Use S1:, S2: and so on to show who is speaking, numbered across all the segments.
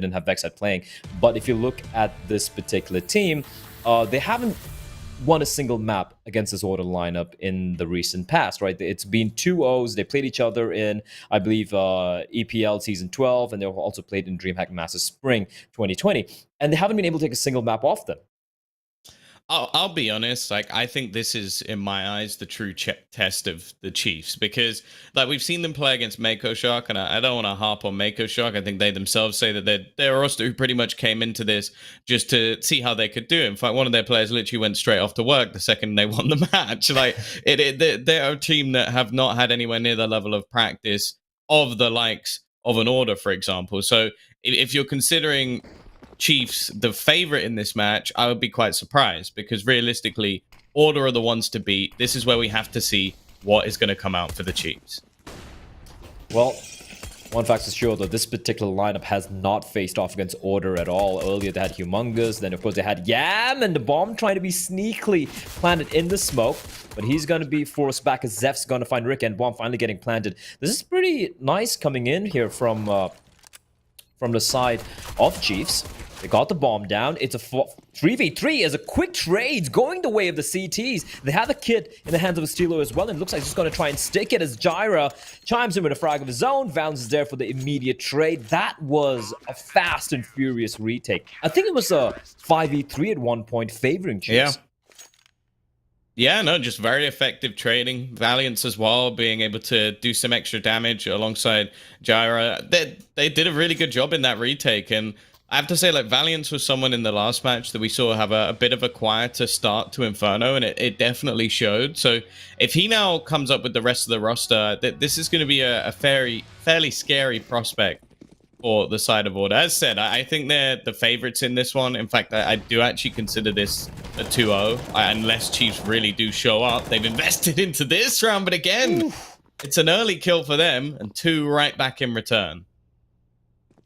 S1: didn't have Vexite playing. But if you look at this particular team, they haven't won a single map against this Order lineup in the recent past, right? It's been 2-0s. They played each other in, I believe, EPL Season 12, and they also played in DreamHack Masters Spring 2020. And they haven't been able to take a single map off them.
S2: I'll be honest, like, I think this is, in my eyes, the true test of the Chiefs, because, like, we've seen them play against Mako Shark, and I don't want to harp on Mako Shark. I think they themselves say that they're a roster who pretty much came into this just to see how they could do. In fact, one of their players literally went straight off to work the second they won the match. Like, they're a team that have not had anywhere near the level of practice of the likes of an Order, for example. So if you're considering Chiefs the favorite in this match, I would be quite surprised, because realistically, Order are the ones to beat. This is where we have to see what is going to come out for the Chiefs.
S1: Well, one fact is sure, though, this particular lineup has not faced off against Order at all. Earlier, they had Humongous. Then, of course, they had Yam and the bomb trying to be sneakily planted in the smoke. But he's going to be forced back as Zeph's going to find Rick, and bomb finally getting planted. This is pretty nice coming in here from the side of Chiefs. They got the bomb down. It's a 3v3 as a quick trade going the way of the CTs. They have the kit in the hands of a Steelo as well, and it looks like he's just going to try and stick it as Jyra chimes in with a frag of his own. Valens is there for the immediate trade. That was a fast and furious retake. I think it was a 5v3 at one point favoring Chiefs.
S2: Yeah, no, just very effective trading. Valiance as well, being able to do some extra damage alongside Jyra. They did a really good job in that retake, and I have to say, like, Valiance was someone in the last match that we saw have a bit of a quieter start to Inferno, and it definitely showed. So if he now comes up with the rest of the roster, this is going to be a fairly scary prospect for the side of Order. As said, I think they're the favorites in this one. In fact, I do actually consider this a 2-0, unless Chiefs really do show up. They've invested into this round, but again, it's an early kill for them, and 2 right back in return.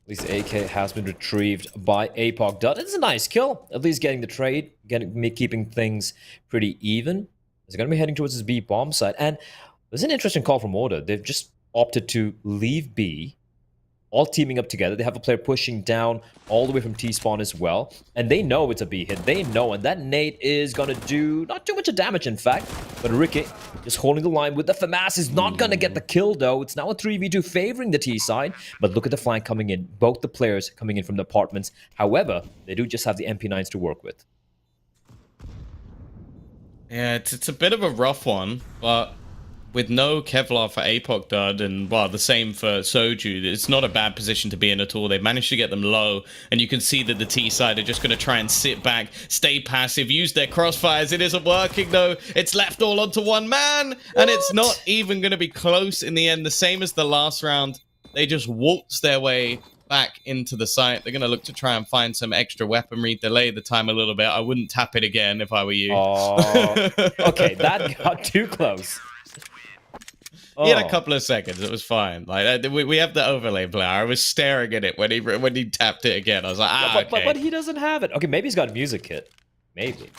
S1: At least AK has been retrieved by APOC Dud. It's a nice kill. At least getting the trade, keeping things pretty even. He's going to be heading towards his B bomb site. And there's an interesting call from Order. They've just opted to leave B, all teaming up together. They have a player pushing down all the way from T-spawn as well. And they know it's a B hit. They know. And that nade is going to do not too much of damage, in fact. But Ricky just holding the line with the FAMAS is not going to get the kill, though. It's now a 3v2 favoring the T side. But look at the flank coming in. Both the players coming in from the apartments. However, they do just have the MP9s to work with.
S2: Yeah, it's a bit of a rough one, but with no Kevlar for APOC Dud, and, well, the same for Soju, it's not a bad position to be in at all. They've managed to get them low, and you can see that the T side are just going to try and sit back, stay passive, use their crossfires. It isn't working, though. It's left all onto one man, and it's not even going to be close in the end. The same as the last round. They just waltz their way back into the site. They're going to look to try and find some extra weaponry, delay the time a little bit. I wouldn't tap it again if I were you.
S1: Oh, okay, that got too close.
S2: He had a couple of seconds. It was fine. Like, we have the overlay player. I was staring at it when he tapped it again. I was like, okay.
S1: But he doesn't have it. Okay, maybe he's got a music kit. Maybe.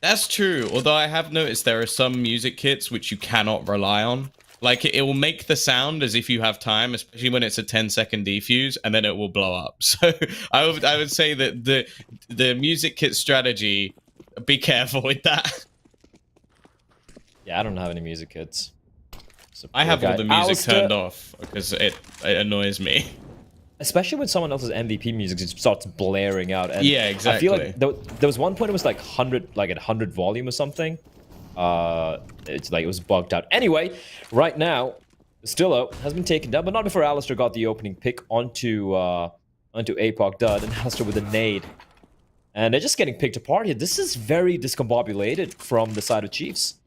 S2: That's true. Although I have noticed there are some music kits which you cannot rely on. Like, it will make the sound as if you have time, especially when it's a 10-second defuse, and then it will blow up. So I would say that the music kit strategy, be careful with that.
S1: Yeah, I don't have any music kits.
S2: I have all the music turned off because it annoys me.
S1: Especially when someone else's MVP music just starts blaring out. And
S2: yeah, exactly.
S1: I feel like there was one point it was like 100, like at 100 volume or something. It's like it was bugged out. Anyway, right now, Stillo has been taken down, but not before Alistair got the opening pick onto APOC Dud, and Alistair with a nade. And they're just getting picked apart here. This is very discombobulated from the side of Chiefs.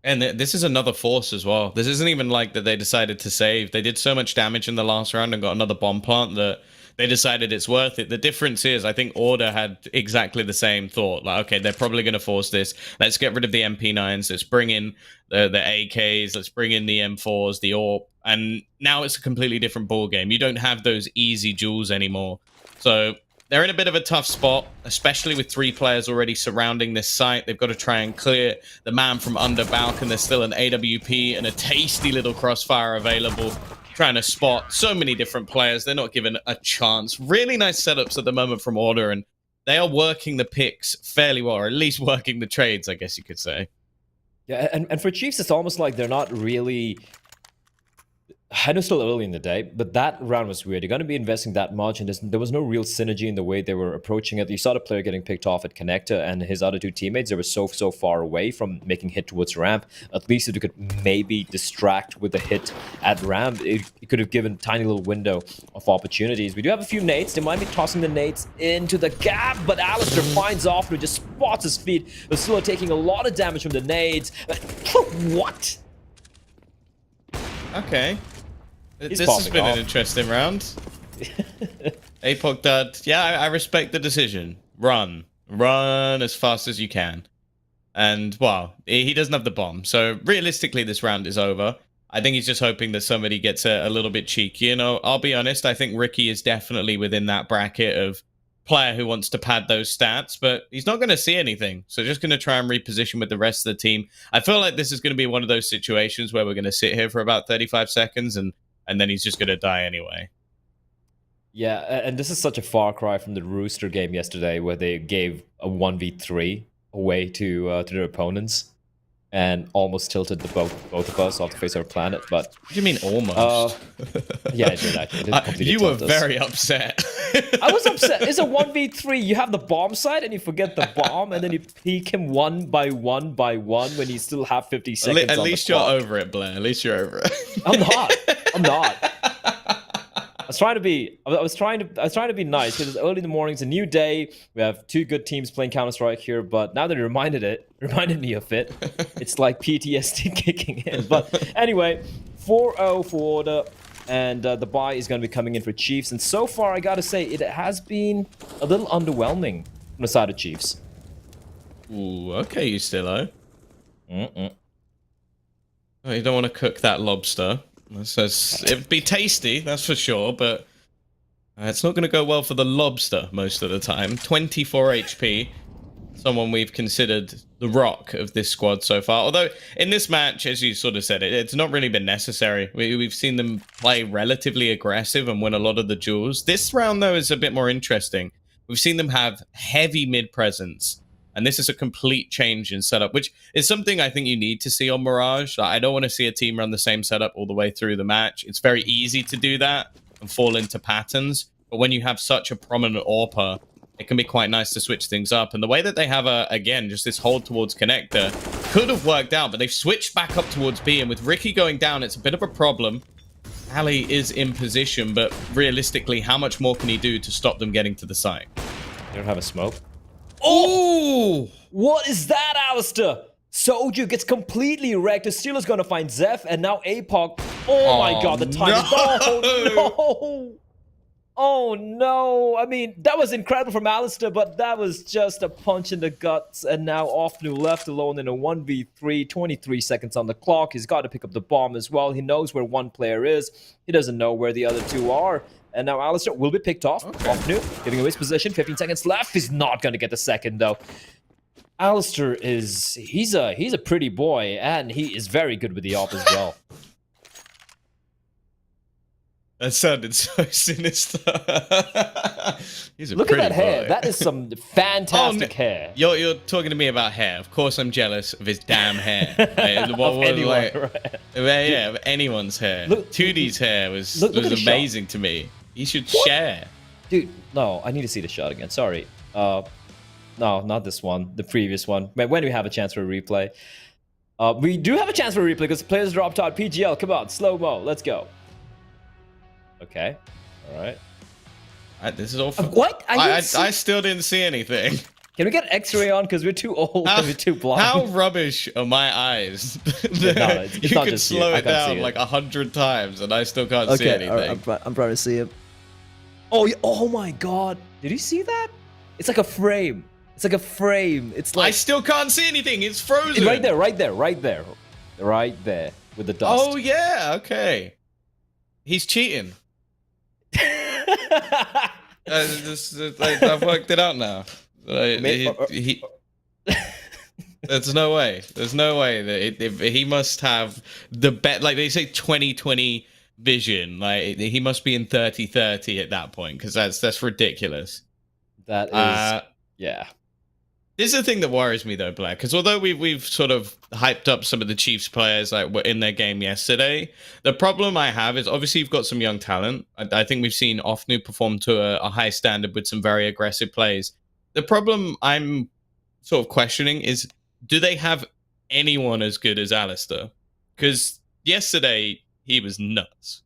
S2: And this is another force as well. This isn't even like that they decided to save. They did so much damage in the last round and got another bomb plant that they decided it's worth it. The difference is, I think Order had exactly the same thought. Like, okay, they're probably going to force this. Let's get rid of the MP9s. Let's bring in the AKs. Let's bring in the M4s, the AWP. And now it's a completely different ball game. You don't have those easy duels anymore. So they're in a bit of a tough spot, especially with 3 players already surrounding this site. They've got to try and clear the man from under Balkan. There's still an AWP and a tasty little crossfire available trying to spot so many different players. They're not given a chance. Really nice setups at the moment from Order, and they are working the picks fairly well, or at least working the trades, I guess you could say.
S1: Yeah, and for Chiefs, it's almost like they're not really... I know it's still early in the day, but that round was weird. You're going to be investing that much, and there was no real synergy in the way they were approaching it. You saw the player getting picked off at Connector, and his other two teammates, they were so far away from making hit towards ramp. At least if you could maybe distract with a hit at ramp, it could have given a tiny little window of opportunities. We do have a few nades. They might be tossing the nades into the gap, but Alistair finds off and just spots his feet. Still taking a lot of damage from the nades. What?
S2: Okay.
S1: He's
S2: this has been
S1: off.
S2: an interesting round. APOC dud. Yeah, I respect the decision. Run as fast as you can. And, well, he doesn't have the bomb. So, realistically, this round is over. I think he's just hoping that somebody gets a little bit cheeky. You know, I'll be honest, I think Ricky is definitely within that bracket of player who wants to pad those stats, but he's not going to see anything. So just going to try and reposition with the rest of the team. I feel like this is going to be one of those situations where we're going to sit here for about 35 seconds and then he's just going to die anyway.
S1: Yeah, and this is such a far cry from the Rooster game yesterday where they gave a 1v3 away to their opponents and almost tilted the both of us off the face of our planet. But
S2: what do you mean almost?
S1: Yeah, it did actually.
S2: You were very upset.
S1: I was upset. It's a 1v3. You have the bomb side and you forget the bomb, and then you peek him one by one when you still have 50 seconds.
S2: At least you're over it, Blair. At least you're over it.
S1: I'm not. I was trying to be nice because it's early in the morning. It's a new day. We have two good teams playing Counter-Strike here, but now that it reminded me of it, it's like PTSD kicking in. But anyway, 4-0 for Order, and the buy is going to be coming in for Chiefs. And so far, I gotta say, it has been a little underwhelming from the side of Chiefs.
S2: Ooh, okay, you still Oh, you don't want to cook that lobster. It'd be tasty, that's for sure, but it's not going to go well for the lobster most of the time. 24 HP, someone we've considered the rock of this squad so far. Although, in this match, as you sort of said, it's not really been necessary. We've seen them play relatively aggressive and win a lot of the duels. This round, though, is a bit more interesting. We've seen them have heavy mid-presence. And this is a complete change in setup, which is something I think you need to see on Mirage. I don't want to see a team run the same setup all the way through the match. It's very easy to do that and fall into patterns. But when you have such a prominent AWPer, it can be quite nice to switch things up. And the way that they have, again, just this hold towards Connector could have worked out, but they've switched back up towards B. And with Ricky going down, it's a bit of a problem. Ali is in position, but realistically, how much more can he do to stop them getting to the site?
S1: You don't have a smoke?
S2: Oh!
S1: What is that, Alistair? Soju gets completely wrecked. The Steelers going to find Zeph, and now APOC. Oh my god, the timing. No! Oh no! Oh no! I mean, that was incredible from Alistair, but that was just a punch in the guts. And now Offnu left alone in a 1v3, 23 seconds on the clock. He's got to pick up the bomb as well. He knows where one player is. He doesn't know where the other two are. And now Alistair will be picked off. Okay. Offnu giving away his position. 15 seconds left. He's not going to get the second, though. Alistair he's a pretty boy, and he is very good with the AWP as well.
S2: That sounded so sinister. He's a
S1: Look
S2: pretty
S1: at that hair.
S2: boy.
S1: That is some fantastic hair.
S2: You're talking to me about hair. Of course I'm jealous of his damn hair. Of anyone's hair. 2D's hair was amazing to me. He should share. Dude,
S1: no, I need to see the shot again. Sorry. No, not this one. The previous one. When do we have a chance for a replay? We do have a chance for a replay because players dropped out. PGL, come on, slow-mo. Let's go. Okay. All right.
S2: This is all for...
S1: What?
S2: I still didn't see anything.
S1: Can we get X-ray on? Because we're too old and we're too blind.
S2: How rubbish are my eyes?
S1: It's
S2: you
S1: not
S2: can
S1: just
S2: slow
S1: you.
S2: it down like 100 times and I still can't see anything.
S1: I'm trying to see him. Oh my god. Did you see that? It's like a frame. It's like a frame. It's like...
S2: I still can't see anything. It's frozen.
S1: Right there. Right there with the dust.
S2: Oh, yeah. Okay. He's cheating. I've worked it out now. There's no way. There's no way that he must have the bet. Like they say, 20/20 vision. Like he must be in 30-30 at that point, because that's ridiculous.
S1: That is, yeah.
S2: This is the thing that worries me though, Blair, because although we've sort of hyped up some of the Chiefs players like were in their game yesterday, the problem I have is obviously you've got some young talent. I think we've seen Ofnu perform to a high standard with some very aggressive plays. The problem I'm sort of questioning is, do they have anyone as good as Alistair? Because yesterday he was nuts.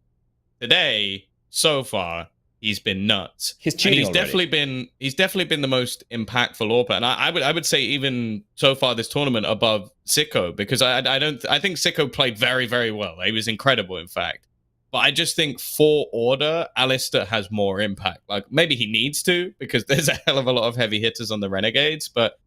S2: Today, so far, he's been nuts.
S1: He's cheating
S2: and
S1: already.
S2: He's definitely been the most impactful AWPer. And I would say even so far this tournament above Sicko, because I think Sicko played very, very well. He was incredible, in fact. But I just think for order, Alistair has more impact. Like maybe he needs to, because there's a hell of a lot of heavy hitters on the Renegades, but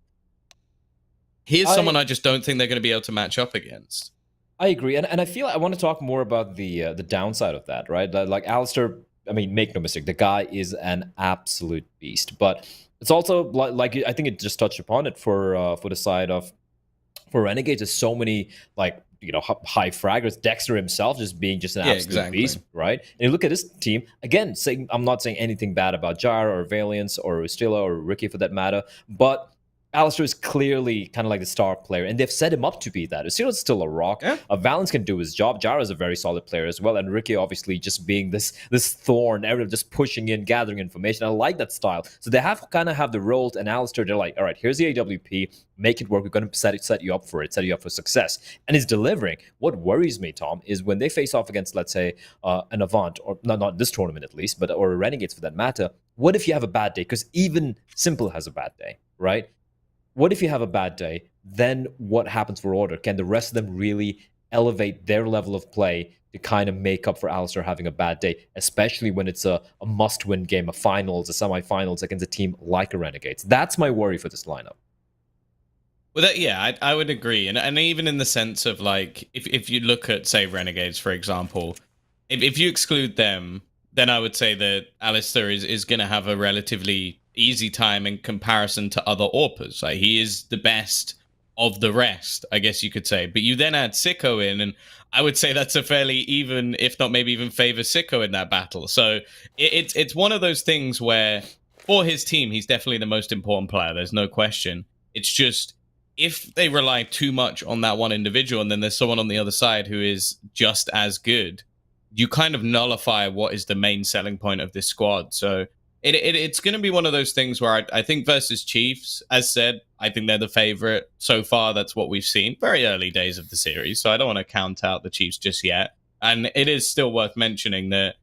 S2: here's someone I just don't think they're going to be able to match up against.
S1: I agree, and I feel I want to talk more about the downside of that, right? Like Alistair, I mean, make no mistake, the guy is an absolute beast. But it's also like I think it just touched upon it for the side of for Renegades. There's so many like high fraggers. Dexter himself just being just an absolute beast, right? And you look at this team again. Saying I'm not saying anything bad about Gyra or Valiance or Ustila or Ricky for that matter, but Alistair is clearly kind of like the star player, and they've set him up to be that. Ustila's still a rock.
S2: Yeah.
S1: Valance can do his job. Jara is a very solid player as well, and Ricky obviously just being this thorn, everyone just pushing in, gathering information. I like that style. So they kind of have the roles, and Alistair, they're like, all right, here's the AWP, make it work. We're going to set you up for it, set you up for success, and he's delivering. What worries me, Tom, is when they face off against, let's say, an Avant, or not this tournament at least, but or Renegades for that matter. What if you have a bad day? Because even Simple has a bad day, right? What if you have a bad day? Then what happens for Order? Can the rest of them really elevate their level of play to kind of make up for Alistair having a bad day, especially when it's a must-win game, a finals, a semifinals against a team like a Renegades? That's my worry for this lineup.
S2: Well, I would agree. And even in the sense of, like, if you look at, say, Renegades, for example, if you exclude them, then I would say that Alistair is going to have a relatively easy time in comparison to other AWPers. Like, he is the best of the rest, I guess you could say. But you then add Sicko in, and I would say that's a fairly even, if not maybe even favor Sicko in that battle. So it's one of those things where for his team, he's definitely the most important player. There's no question. It's just, if they rely too much on that one individual and then there's someone on the other side who is just as good, you kind of nullify what is the main selling point of this squad. So it's going to be one of those things where I think versus Chiefs, as said, I think they're the favorite. So far, that's what we've seen. Very early days of the series, so I don't want to count out the Chiefs just yet. And it is still worth mentioning that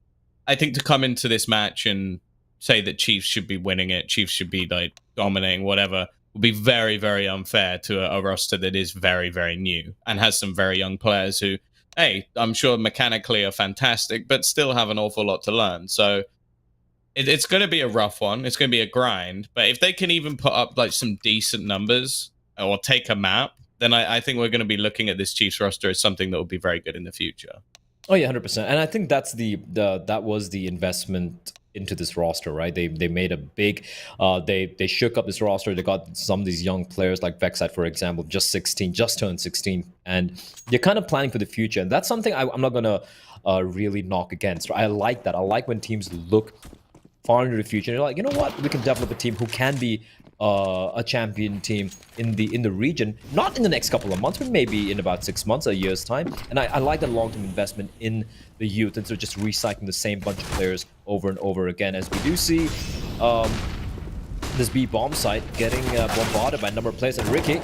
S2: I think to come into this match and say that Chiefs should be winning it, Chiefs should be like dominating, whatever, would be very, very unfair to a roster that is very, very new and has some very young players who, hey, I'm sure mechanically are fantastic, but still have an awful lot to learn. So it's going to be a rough one. It's going to be a grind. But if they can even put up like some decent numbers or take a map, then I think we're going to be looking at this Chiefs roster as something that will be very good in the future.
S1: Oh yeah, 100%. And I think that's that was the investment into this roster, right? They made a big they shook up this roster. They got some of these young players like Vexite, for example, just turned 16, and they're kind of planning for the future. And that's something I'm not gonna really knock against. I like that. I like when teams look far into the future and you're like, you know what, we can develop a team who can be a champion team in the region, not in the next couple of months, but maybe in about 6 months, a year's time. And I like that long-term investment in the youth, and so just recycling the same bunch of players over and over again, as we do see this B bomb site getting bombarded by a number of players. And Ricky,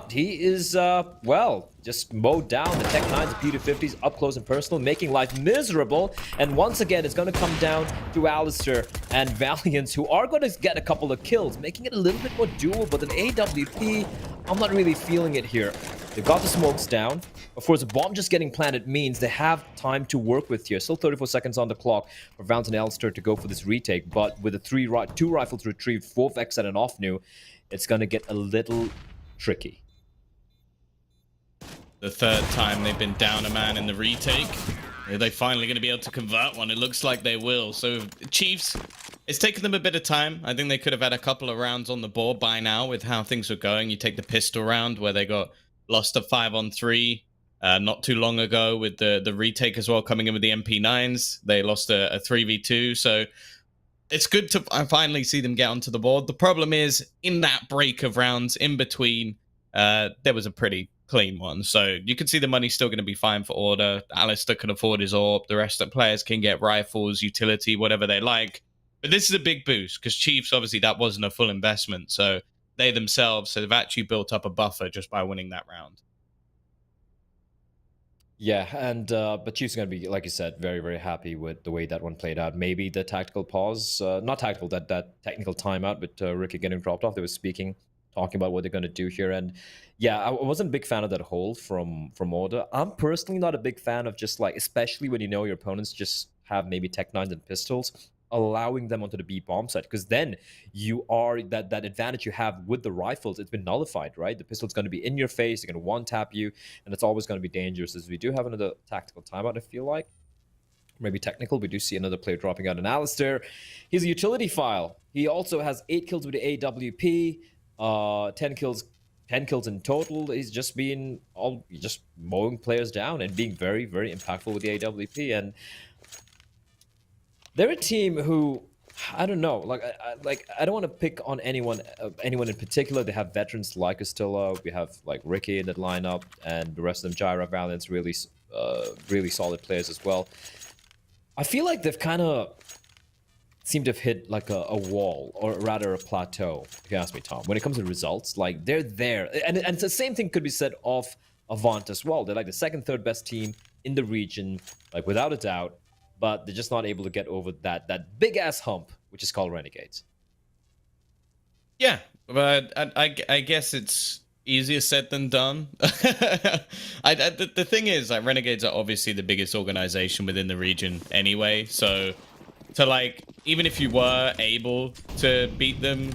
S1: he is well, just mowed down. The Tech 9s, the P250s up close and personal, making life miserable. And once again, it's going to come down to Alistair and Valiance, who are going to get a couple of kills, making it a little bit more doable. But an AWP, I'm not really feeling it here. They've got the smokes down. Of course, the bomb just getting planted means they have time to work with here. Still 34 seconds on the clock for Valiance and Alistair to go for this retake. But with the two rifles retrieved, 4 Vex and an Ofnu, it's going to get a little tricky.
S2: The third time they've been down a man in the retake. Are they finally going to be able to convert one? It looks like they will. So Chiefs, it's taken them a bit of time. I think they could have had a couple of rounds on the board by now with how things were going. You take the pistol round where they got lost to 5-on-3. not too long ago with the retake as well, coming in with the MP9s. They lost a 3v2. So it's good to finally see them get onto the board. The problem is, in that break of rounds in between, there was a pretty clean one. So you can see the money's still going to be fine for Order. Alistair can afford his AWP. The rest of the players can get rifles, utility, whatever they like. But this is a big boost because Chiefs, obviously, that wasn't a full investment. So they themselves have actually built up a buffer just by winning that round.
S1: Yeah, and but Chiefs are going to be, like you said, very, very happy with the way that one played out. Maybe the tactical pause, not tactical, that technical timeout with Ricky getting dropped off. They were talking about what they're going to do here. And yeah, I wasn't a big fan of that hold from Order. I'm personally not a big fan of just like, especially when you know your opponents just have maybe Tech 9s and pistols, allowing them onto the B bomb site, because then you are that advantage you have with the rifles, it's been nullified, right? The pistol's going to be in your face, they're going to one tap you, and it's always going to be dangerous. As we do have another tactical timeout, I feel like maybe technical. We do see another player dropping out. And Alistair, he's a utility file. He also has 8 kills with the AWP, 10 kills in total. He's just mowing players down and being very, very impactful with the AWP. And they're a team who, I don't know, I don't want to pick on anyone in particular. They have veterans like Astilla. We have like Ricky in that lineup, and the rest of them, Gyra, Valiant's really solid players as well. I feel like they've kind of seemed to have hit like a wall, or rather a plateau, if you ask me, Tom. When it comes to results, like they're there, and it's the same thing could be said of Avant as well. They're like the second, third best team in the region, like without a doubt. But they're just not able to get over that big ass hump, which is called Renegades.
S2: Yeah, but I guess it's easier said than done. The thing is, like, Renegades are obviously the biggest organization within the region anyway. So to like, even if you were able to beat them,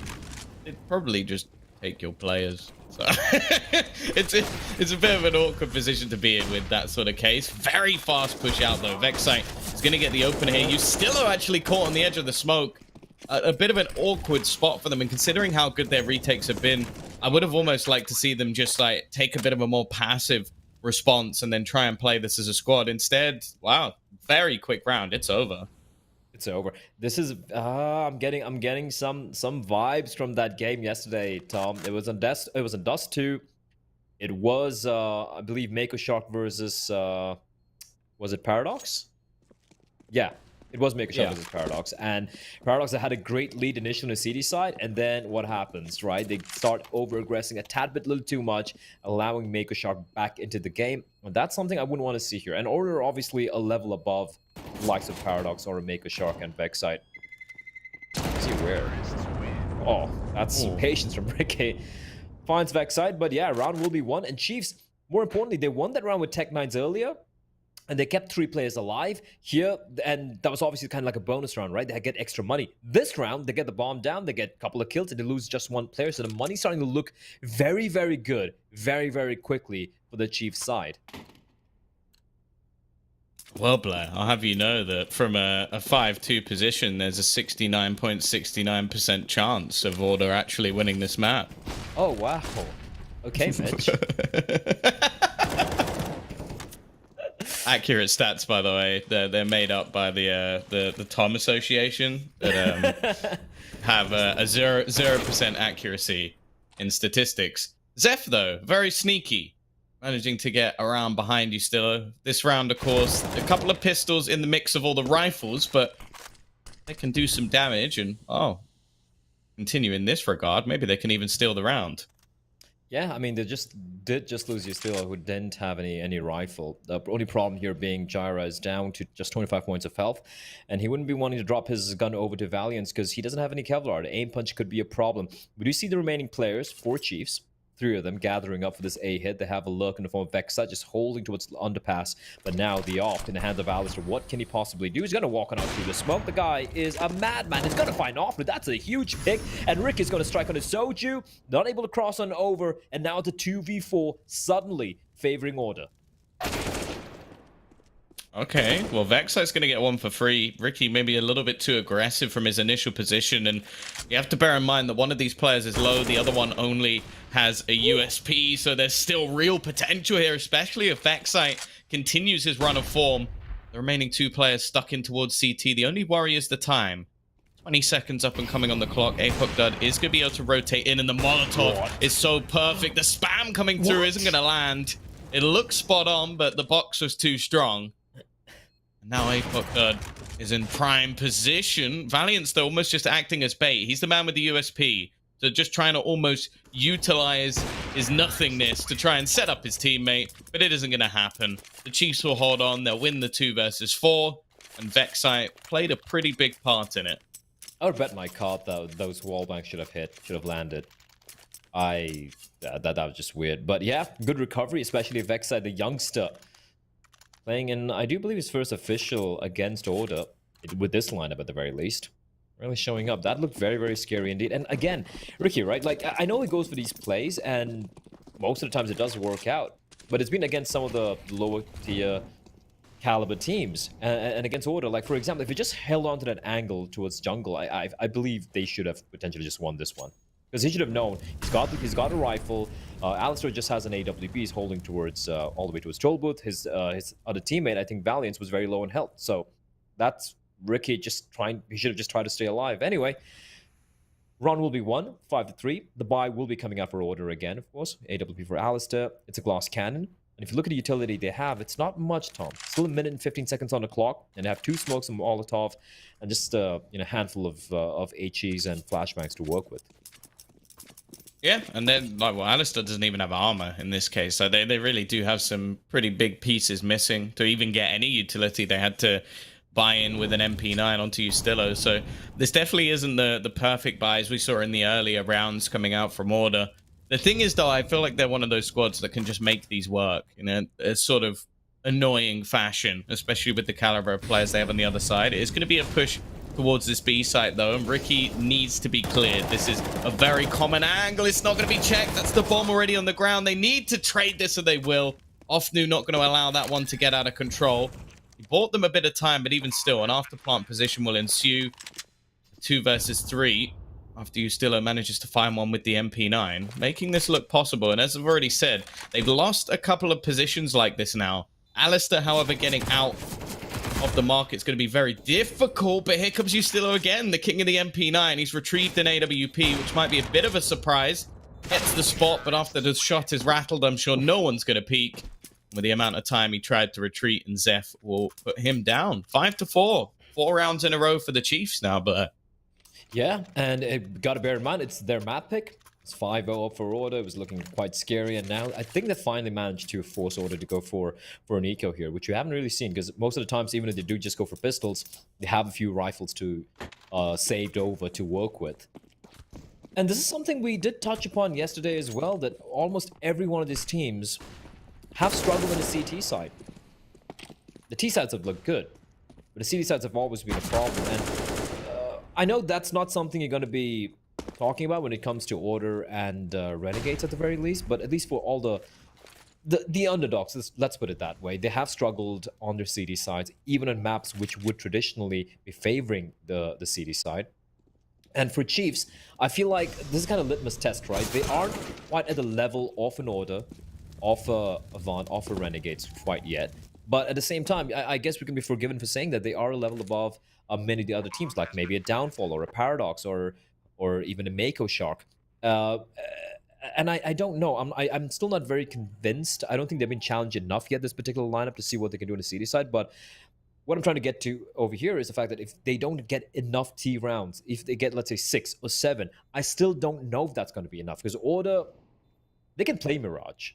S2: it'd probably just take your players. So it's a bit of an awkward position to be in with that sort of case. Very fast push out though. Vexite is going to get the open here. You still are actually caught on the edge of the smoke. A bit of an awkward spot for them, and considering how good their retakes have been, I would have almost liked to see them just like take a bit of a more passive response and then try and play this as a squad. Instead, wow, very quick round. It's over.
S1: It's over. This is I'm getting some vibes from that game yesterday, Tom. It was on Dust 2. It was I believe Mako Shark versus was it Paradox? Yeah, it was Mako Shark versus Paradox. And Paradox had a great lead initially on the CD side, and then what happens, right? They start over-aggressing a tad bit, little too much, allowing Mako Shark back into the game. And that's something I wouldn't want to see here. And Order are obviously a level above the likes of Paradox or Mako Shark and Vexite. See where? Oh, that's some patience from Ricky. Finds Vexite, but yeah, round will be won. And Chiefs, more importantly, they won that round with Tech 9s earlier, and they kept 3 players alive here, and that was obviously kind of like a bonus round, right? They get extra money. This round, they get the bomb down, they get a couple of kills, and they lose just 1 player, so the money's starting to look very, very good, very, very quickly for the Chiefs side.
S2: Well, Blair, I'll have you know that from a 5-2 position, there's a 69.69% chance of Order actually winning this map.
S1: Oh, wow. Okay, Mitch.
S2: Accurate stats, by the way. They're made up by the Tom Association that have a 0% accuracy in statistics. Zeph, though, very sneaky, managing to get around behind you still. This round, of course, a couple of pistols in the mix of all the rifles, but they can do some damage. And continue in this regard. Maybe they can even steal the round.
S1: Yeah, I mean, they did just lose Yustila, who didn't have any rifle. The only problem here being Gyra is down to just 25 points of health, and he wouldn't be wanting to drop his gun over to Valiance because he doesn't have any Kevlar. The aim punch could be a problem. We do see the remaining players, 4 Chiefs, 3 of them gathering up for this A hit. They have a look in the form of Vexa just holding towards the underpass, but now the off in the hands of Alistair. What can he possibly do? He's going to walk on out through the smoke. The guy is a madman. He's going to find off, but that's a huge pick, and Rick is going to strike on his Soju, not able to cross on over, and now it's a 2v4 suddenly favoring Order.
S2: Okay, well, Vexite's going to get one for free. Ricky maybe a little bit too aggressive from his initial position, and you have to bear in mind that one of these players is low, the other one only has a USP, so there's still real potential here, especially if Vexite continues his run of form. The remaining two players stuck in towards CT. The only worry is the time. 20 seconds up and coming on the clock. Apoc Dud is going to be able to rotate in, and the Molotov is so perfect. The spam coming through isn't going to land. It looks spot on, but the box was too strong. And now Apoc Dud is in prime position. Valiant's though almost just acting as bait. He's the man with the USP. So just trying to almost utilize his nothingness to try and set up his teammate, but it isn't going to happen. The Chiefs will hold on. They'll win the 2 versus 4, and Vexite played a pretty big part in it.
S1: I would bet my card that those wallbangs should have landed. That was just weird. But yeah, good recovery, especially if Vexite, the youngster, playing in, I do believe, his first official against Order, with this lineup at the very least. Really showing up. That looked very, very scary indeed. And again, Ricky, right? Like, I know he goes for these plays, and most of the times it does work out. But it's been against some of the lower tier caliber teams, and against Order. Like, for example, if he just held on to that angle towards jungle, I believe they should have potentially just won this one. Because he should have known. He's got a rifle. Alistair just has an AWP. He's holding towards all the way to his toll booth. His other teammate, I think Valiance, was very low in health. So that's Ricky just trying. He should have just tried to stay alive. Anyway, round will be won, 5-3. The buy will be coming out for Order again, of course. AWP for Alistair. It's a glass cannon. And if you look at the utility they have, it's not much, Tom. Still a minute and 15 seconds on the clock, and they have 2 smokes and Molotov, and just a handful of HEs and flashbangs to work with.
S2: Yeah, and then, like, well, Alistair doesn't even have armor in this case, so they really do have some pretty big pieces missing. To even get any utility, they had to buy in with an MP9 onto Ustillo, so this definitely isn't the perfect buy as we saw in the earlier rounds coming out from Order. The thing is, though, I feel like they're one of those squads that can just make these work in a sort of annoying fashion, especially with the caliber of players they have on the other side. It's going to be a push towards this B site, though, and Ricky needs to be cleared. This is a very common angle. It's not going to be checked. That's the bomb already on the ground. They need to trade this, or they will. Ofnu not going to allow that one to get out of control. He bought them a bit of time, but even still, an after-plant position will ensue. 2 versus 3. After Ustillo manages to find one with the MP9, making this look possible. And as I've already said, they've lost a couple of positions like this now. Alistair, however, getting out of the market's going to be very difficult, but here comes Ustillo again, the king of the MP9. He's retrieved an AWP, which might be a bit of a surprise. Gets the spot, but after the shot is rattled, I'm sure no one's going to peek. With the amount of time he tried to retreat, and Zeph will put him down. 5-4. 4 rounds in a row for the Chiefs now, but...
S1: Yeah, and got to bear in mind, it's their map pick. It's 5-0 up for Order. It was looking quite scary, and now I think they finally managed to force Order to go for an eco here, which you haven't really seen, because most of the times, even if they do just go for pistols, they have a few rifles to saved over to work with. And this is something we did touch upon yesterday as well, that almost every one of these teams have struggled on the CT side. The T sides have looked good, but the CT sides have always been a problem, and I know that's not something you're going to be talking about when it comes to Order and Renegades at the very least, but at least for all the underdogs, let's put it that way, they have struggled on their CD sides, even on maps which would traditionally be favoring the CD side. And for Chiefs, I feel like this is kind of litmus test, right? They aren't quite at the level of an Order, of Avant, of a Renegades quite yet. But at the same time, I guess we can be forgiven for saying that they are a level above many of the other teams, like maybe a Downfall or a Paradox or even a Mako Shark. And I don't know. I'm still not very convinced. I don't think they've been challenged enough yet, this particular lineup, to see what they can do on the CD side. But what I'm trying to get to over here is the fact that if they don't get enough T rounds, if they get, let's say, 6 or 7, I still don't know if that's going to be enough. Because Order, they can play Mirage.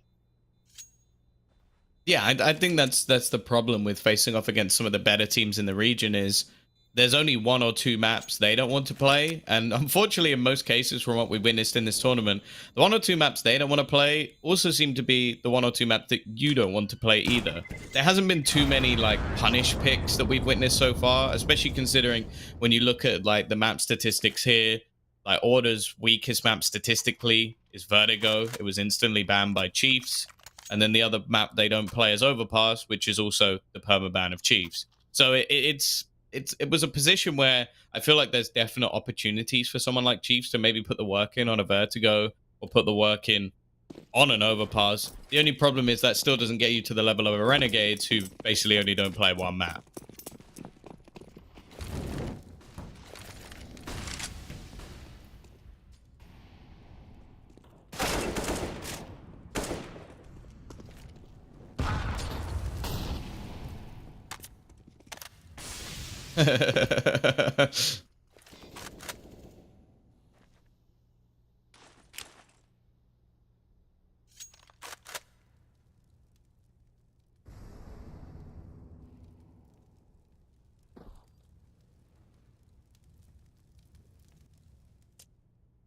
S2: Yeah, I think that's the problem with facing off against some of the better teams in the region is there's only 1 or 2 maps they don't want to play. And unfortunately, in most cases, from what we witnessed in this tournament, the 1 or 2 maps they don't want to play also seem to be the 1 or 2 maps that you don't want to play either. There hasn't been too many, like, punish picks that we've witnessed so far, especially considering when you look at, like, the map statistics here. Like, Order's weakest map statistically is Vertigo. It was instantly banned by Chiefs. and then the other map they don't play is Overpass, which is also the permaban of Chiefs. So it was a position where I feel like there's definite opportunities for someone like Chiefs to maybe put the work in on a Vertigo or put the work in on an Overpass. The only problem is that still doesn't get you to the level of a Renegades, who basically only don't play one map.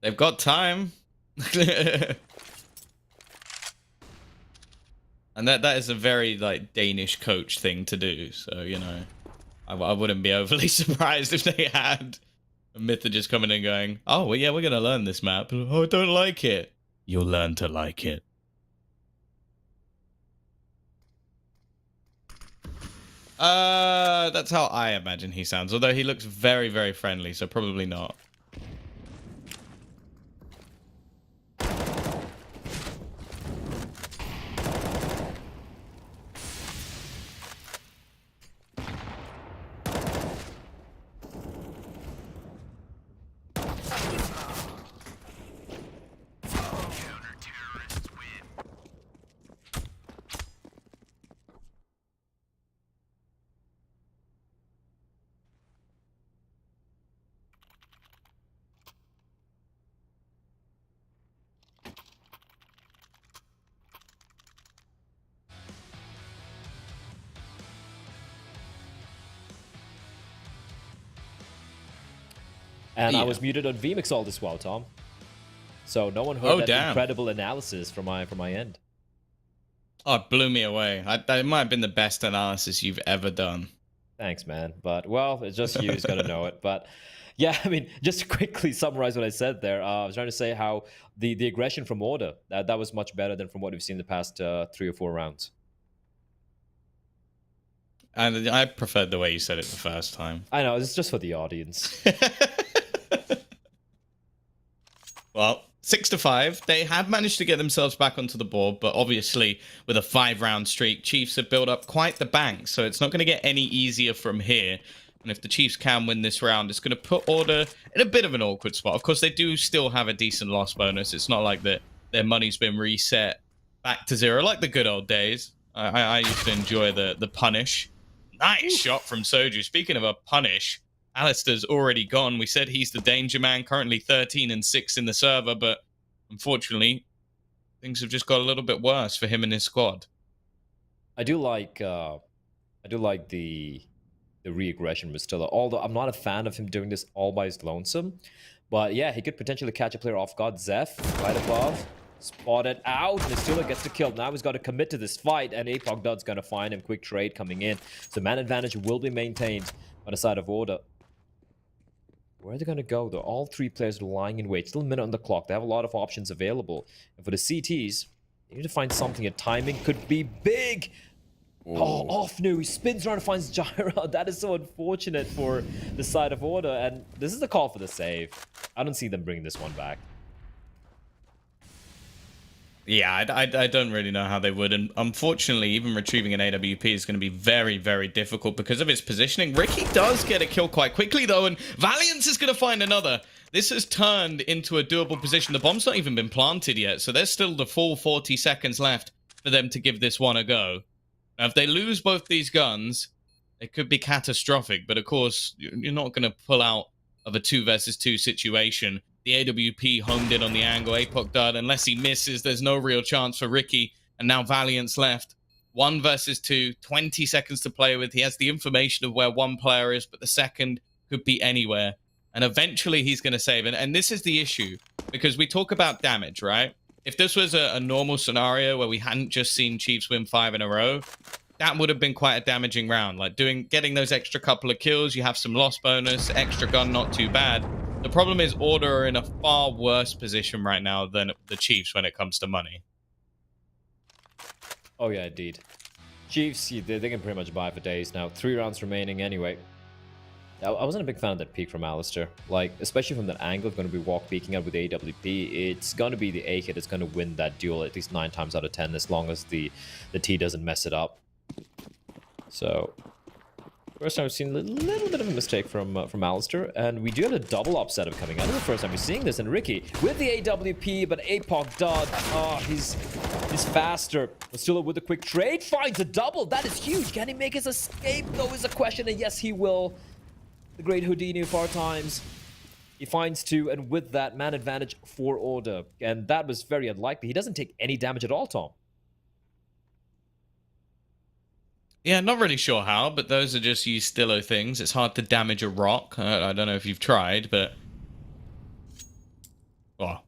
S2: They've got time. And that is a very like Danish coach thing to do. So, you know, I wouldn't be overly surprised if they had a Mytha just coming and going, oh, well, yeah, we're going to learn this map. Oh, I don't like it. You'll learn to like it. That's how I imagine he sounds. Although he looks very, very friendly, so probably not.
S1: And
S2: Yeah.
S1: I was muted on vMix all this while, Tom. So no one heard that
S2: damn.
S1: incredible analysis from my end.
S2: Oh, it blew me away. That might have been the best analysis you've ever done.
S1: Thanks, man. But, well, it's just you who's going to know it. But, yeah, I mean, just to quickly summarize what I said there, I was trying to say how the aggression from Order, that was much better than from what we've seen the past 3 or 4 rounds.
S2: And I preferred the way you said it the first time.
S1: I know, it's just for the audience.
S2: Well, 6-5. They have managed to get themselves back onto the board, but obviously with a 5-round streak, Chiefs have built up quite the bank, so it's not going to get any easier from here. And if the Chiefs can win this round, it's going to put Order in a bit of an awkward spot. Of course, they do still have a decent loss bonus. It's not like that their money's been reset back to 0, like the good old days. I used to enjoy the punish. Nice shot from Soju. Speaking of a punish, Alistair's already gone. We said he's the danger man, currently 13-6 in the server, but unfortunately, things have just got a little bit worse for him and his squad.
S1: I do like the re-aggression with Stilla, although I'm not a fan of him doing this all by his lonesome. But yeah, he could potentially catch a player off guard. Zeph, right above. Spotted out, and Stilla gets the kill. Now he's got to commit to this fight, and Apoc Dud's going to find him. Quick trade coming in. So man advantage will be maintained on the side of Order. Where are they going to go, though? All 3 players are lying in wait. Still a minute on the clock. They have a lot of options available. And for the CTs, they need to find something. A timing could be big. Oh, off new. He spins around and finds Gyra. That is so unfortunate for the side of Order. And this is the call for the save. I don't see them bringing this one back.
S2: Yeah, I don't really know how they would. And unfortunately, even retrieving an AWP is going to be very, very difficult because of its positioning. Ricky does get a kill quite quickly, though, and Valiance is going to find another. This has turned into a doable position. The bomb's not even been planted yet, so there's still the full 40 seconds left for them to give this one a go. Now, if they lose both these guns, it could be catastrophic. But, of course, you're not going to pull out of a 2 versus 2 situation. The AWP homed in on the angle. Apoc Dud, unless he misses, there's no real chance for Ricky. And now Valiant's left. 1 versus 2, 20 seconds to play with. He has the information of where one player is, but the second could be anywhere. And eventually he's going to save. And this is the issue, because we talk about damage, right? If this was a normal scenario where we hadn't just seen Chiefs win 5 in a row, that would have been quite a damaging round. Like getting those extra couple of kills, you have some loss bonus, extra gun, not too bad. The problem is Order are in a far worse position right now than the Chiefs when it comes to money.
S1: Oh yeah, indeed. Chiefs, they can pretty much buy for days now. 3 rounds remaining anyway. I wasn't a big fan of that peek from Alistair. Like, especially from that angle, going to be walk peeking out with the AWP. It's going to be the A hit that's going to win that duel at least 9 times out of 10, as long as the T doesn't mess it up. So, first time we've seen a little bit of a mistake from Alistair, and we do have a double up setup coming out. This is the first time we're seeing this, and Ricky with the AWP, but APOC dud. Oh, he's faster, but still with a quick trade, finds a double. That is huge. Can he make his escape, though, is a question, and yes, he will. The great Houdini of our times. He finds 2, and with that, man advantage for Order. And that was very unlikely. He doesn't take any damage at all, Tom.
S2: Yeah, not really sure how, but those are just you Stillo things. It's hard to damage a rock. I don't know if you've tried, but... well,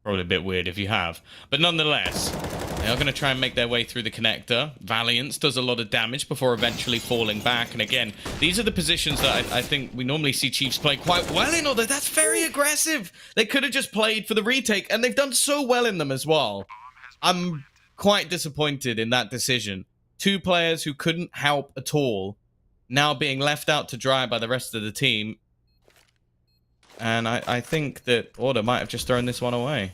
S2: probably a bit weird if you have. But nonetheless, they are going to try and make their way through the connector. Valiance does a lot of damage before eventually falling back. And again, these are the positions that I think we normally see Chiefs play quite well in. Although that's very aggressive. They could have just played for the retake, and they've done so well in them as well. I'm quite disappointed in that decision. 2 players who couldn't help at all now being left out to dry by the rest of the team. And I think that Order might have just thrown this one away.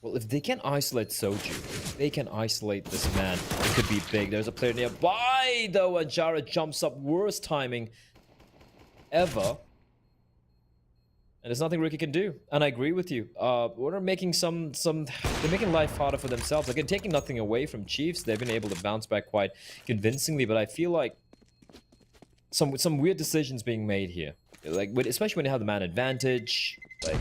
S1: Well, if they can isolate Soju, if they can isolate this man, it could be big. There's a player nearby, though, and Jara jumps up. Worst timing ever. And there's nothing Ricky can do. And I agree with you. Order making they're making life harder for themselves. Again, taking nothing away from Chiefs. They've been able to bounce back quite convincingly, but I feel like some weird decisions being made here. Like, especially when you have the man advantage. Like,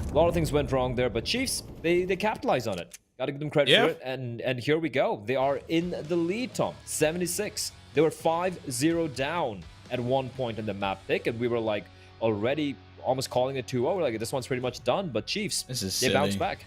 S1: a lot of things went wrong there, but Chiefs, they capitalized on it. Gotta give them credit for it, and here we go. They are in the lead, Tom. 76. They were 5-0 down at one point in the map pick, and we were like already almost calling it 2-0. We're like, this one's pretty much done, but Chiefs, they bounced back.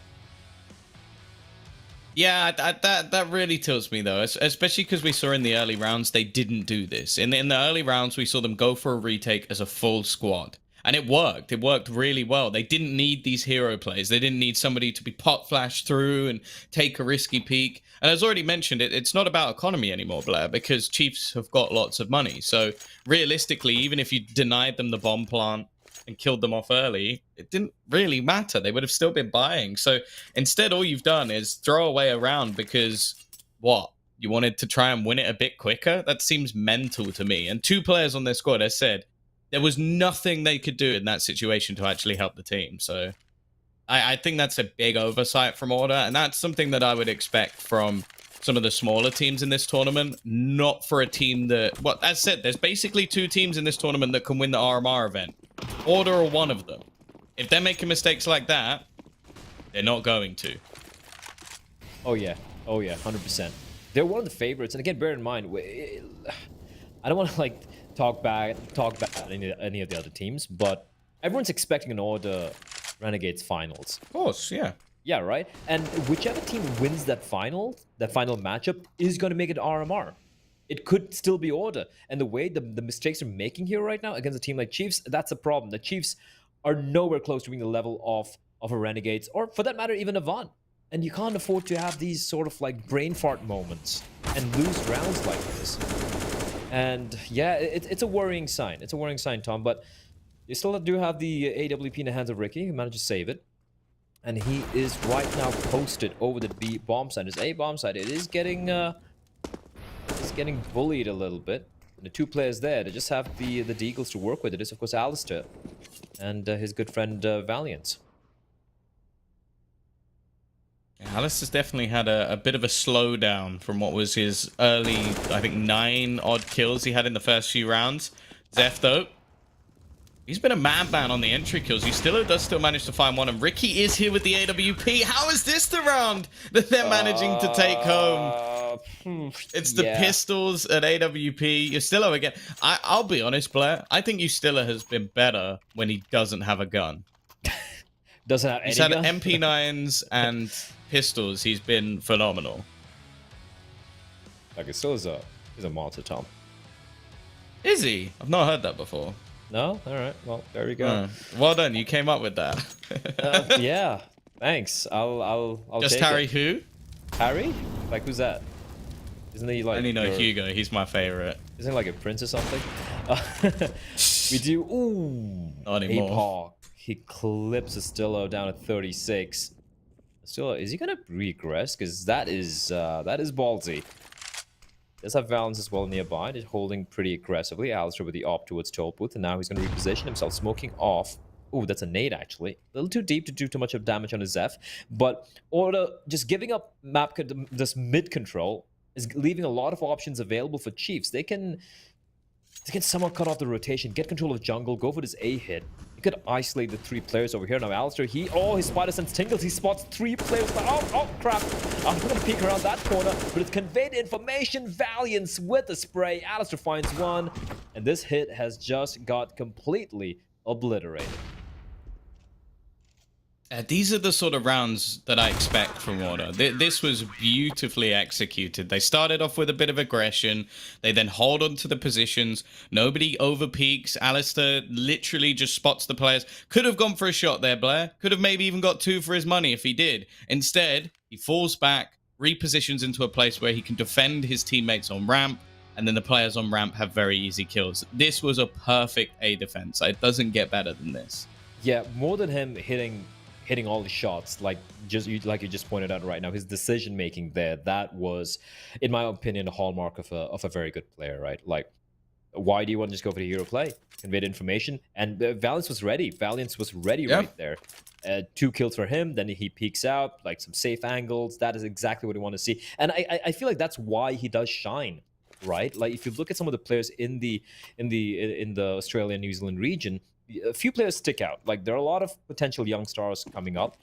S2: Yeah, that really tilts me, though, especially because we saw in the early rounds they didn't do this. In the early rounds, we saw them go for a retake as a full squad. And it worked. It worked really well. They didn't need these hero plays. They didn't need somebody to be pot flashed through and take a risky peek. And as already mentioned, it's not about economy anymore, Blair, because Chiefs have got lots of money. So realistically, even if you denied them the bomb plant and killed them off early, it didn't really matter. They would have still been buying. So instead, all you've done is throw away a round because, what? You wanted to try and win it a bit quicker? That seems mental to me. And 2 players on their squad, as said, there was nothing they could do in that situation to actually help the team. So I think that's a big oversight from Order, and that's something that I would expect from some of the smaller teams in this tournament, not for a team that... well, as said, there's basically 2 teams in this tournament that can win the RMR event. Order are one of them. If they're making mistakes like that, they're not going to.
S1: Oh, yeah. Oh, yeah, 100%. They're one of the favorites, and again, bear in mind, I don't want to, like... talk bad at any of the other teams, but everyone's expecting an Order Renegades finals.
S2: Of course, yeah.
S1: Yeah, right? And whichever team wins that final matchup is going to make it RMR. It could still be Order. And the way the mistakes they're making here right now against a team like Chiefs, that's a problem. The Chiefs are nowhere close to being the level of a Renegades, or for that matter, even a Van. And you can't afford to have these sort of like brain fart moments and lose rounds like this. And yeah, it's a worrying sign. It's a worrying sign, Tom. But you still do have the AWP in the hands of Ricky, who managed to save it. And he is right now posted over the B bomb site. His A bomb site. It is getting bullied a little bit. And the 2 players there, they just have the Deagles to work with. It is, of course, Alistair and his good friend Valiant.
S2: Alistair's definitely had a bit of a slowdown from what was his early, I think, 9 odd kills he had in the first few rounds. Zeph, though, he's been a madman on the entry kills. He does still manage to find one, and Ricky is here with the AWP. How is this the round that they're managing to take home? It's the pistols at AWP. Yustillo again. I'll be honest, Blair. I think Yustillo has been better when he doesn't have a gun.
S1: Doesn't have any
S2: He's had
S1: gun?
S2: MP9s and pistols. He's been phenomenal.
S1: Like, still is a monster, Tom.
S2: Is he? I've not heard that before.
S1: No? All right. Well, there we go.
S2: Well done. You came up with that.
S1: Yeah. Thanks. I'll
S2: just
S1: take
S2: Harry
S1: it.
S2: who?
S1: Harry? Like, who's that? Isn't he like?
S2: I only know Hugo. He's my favorite.
S1: Isn't he like a prince or something? We do. Ooh.
S2: Not anymore.
S1: APOC. He clips Astillo down at 36. Astillo, is he gonna regress? Because that is ballsy. Does have Valence as well nearby. He's holding pretty aggressively. Alistair with the op towards Toll Booth, and now he's going to reposition himself, smoking off. Ooh, that's a nade, actually. A little too deep to do too much of damage on his Zeph. But Order just giving up this mid control is leaving a lot of options available for Chiefs. They can somewhat cut off the rotation, get control of jungle, go for this A hit. He could isolate the 3 players over here. Now Alistair, his spider sense tingles. He spots 3 players. Oh crap. I'm gonna peek around that corner, but it's conveyed information. Valiance with the spray. Alistair finds one, and this hit has just got completely obliterated.
S2: These are the sort of rounds that I expect from Order. This was beautifully executed. They started off with a bit of aggression. They then hold on to the positions. Nobody overpeaks. Alistair literally just spots the players. Could have gone for a shot there, Blair. Could have maybe even got 2 for his money if he did. Instead, he falls back, repositions into a place where he can defend his teammates on ramp, and then the players on ramp have very easy kills. This was a perfect A defense. It doesn't get better than this.
S1: Yeah, more than him hitting all the shots, like you just pointed out right now, his decision making there, that was, in my opinion, a hallmark of a very good player, right? Like, why do you want to just go for the hero play? Conveyed information, and Valiance was ready. Right there. 2 kills for him. Then he peeks out, like some safe angles. That is exactly what we want to see, and I feel like that's why he does shine, right? Like if you look at some of the players in the Australia New Zealand region, a few players stick out. Like there are a lot of potential young stars coming up.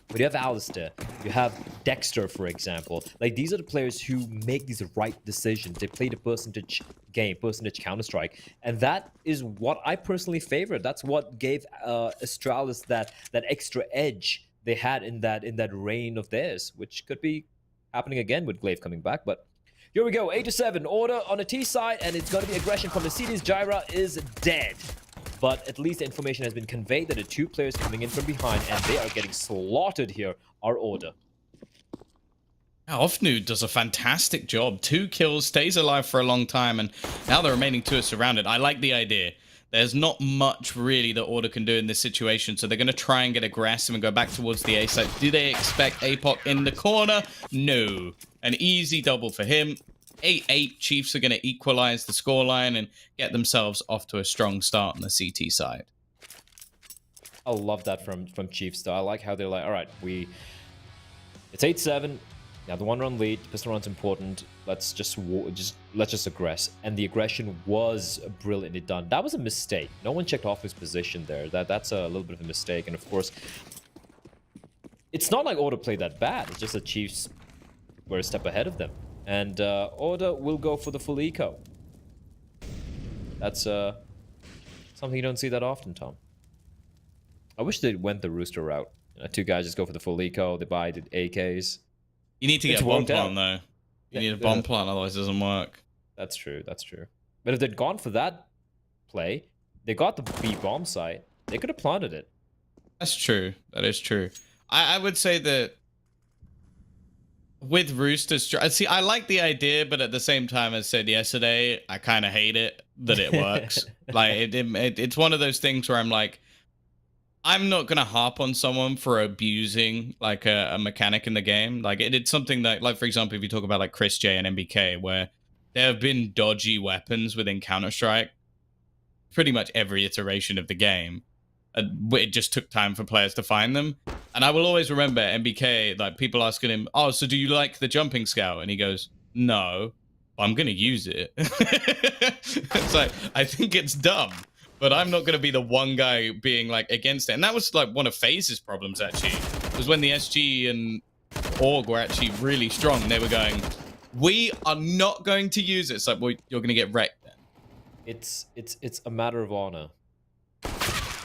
S1: But you have Alistair, you have Dexter, for example. Like these are the players who make these right decisions. They play the percentage game, percentage Counter-Strike, and that is what I personally favor. That's what gave Astralis that extra edge they had in that reign of theirs, which could be happening again with Glaive coming back. But here we go, 8-7, Order on the T side, and it's going to be aggression from the CDs. Jyra is dead. But at least the information has been conveyed that the 2 players coming in from behind, and they are getting slaughtered here, are Order.
S2: Ofnu does a fantastic job. 2 kills, stays alive for a long time, and now the remaining 2 are surrounded. I like the idea. There's not much really that Order can do in this situation, so they're going to try and get aggressive and go back towards the A side. Do they expect APOC in the corner? No. An easy double for him. 8-8, Chiefs are going to equalize the scoreline and get themselves off to a strong start on the CT side.
S1: I love that from Chiefs, though. I like how they're like, all right, it's 8-7. Now the 1-run lead, pistol run's important. Let's just aggress, and the aggression was brilliantly done. That was a mistake. No one checked off his position there. That's a little bit of a mistake, and of course, it's not like Order played that bad. It's just the Chiefs were a step ahead of them. And Order will go for the full eco. That's something you don't see that often, Tom. I wish they went the Rooster route. 2 guys just go for the full eco. They buy the AKs.
S2: You need to get a bomb plant, though. You need a bomb plant, otherwise it doesn't work.
S1: That's true. But if they'd gone for that play, they got the B bomb site. They could have planted it.
S2: That's true. That is true. I would say that with Roosters, see, I like the idea, but at the same time, as I said yesterday, I kind of hate it that it works. Like it's one of those things where I'm like, I'm not gonna harp on someone for abusing like a mechanic in the game. Like it's something that, like for example, if you talk about like Chris J and MBK, where there have been dodgy weapons within Counter-Strike, pretty much every iteration of the game. It just took time for players to find them. And I will always remember MBK, like people asking him, oh, so do you like the jumping scout? And he goes, no, I'm going to use it. It's like, I think it's dumb, but I'm not going to be the one guy being like against it. And that was like one of FaZe's problems actually, was when the SG and Org were actually really strong. They were going, we are not going to use it. It's like, well, you're going to get wrecked then.
S1: It's a matter of honor.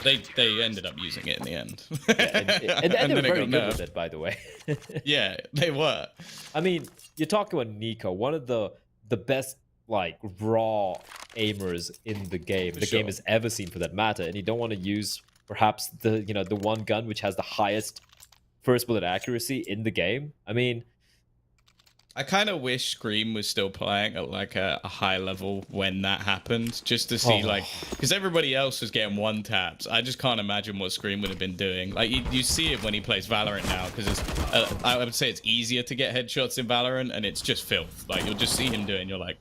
S2: They ended up using it in the end.
S1: Yeah, and they were very good with it, by the way.
S2: Yeah, they were.
S1: I mean, you're talking about Nico, one of the best like raw aimers in the game game has ever seen, for that matter. And you don't want to use perhaps the one gun which has the highest first bullet accuracy in the game. I mean,
S2: I kind of wish Scream was still playing at like a high level when that happened, just to see like, because everybody else was getting one taps. I just can't imagine what Scream would have been doing. Like you see it when he plays Valorant now, because it's I would say it's easier to get headshots in Valorant, and it's just filth. Like you'll just see him doing, you're like,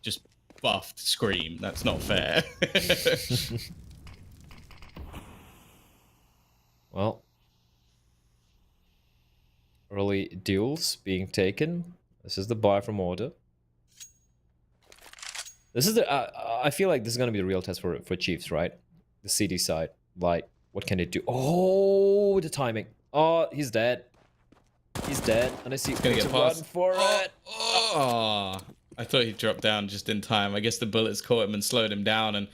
S2: just buffed Scream. That's not fair.
S1: Well, early duels being taken. This is the buy from order. This is the. I feel like this is gonna be the real test for Chiefs, right? The CD side. Like, what can it do? Oh, the timing. Oh, he's dead. He's dead. And I see
S2: He's gonna get past.
S1: Run for it.
S2: Oh, I thought he dropped down just in time. I guess the bullets caught him and slowed him down, and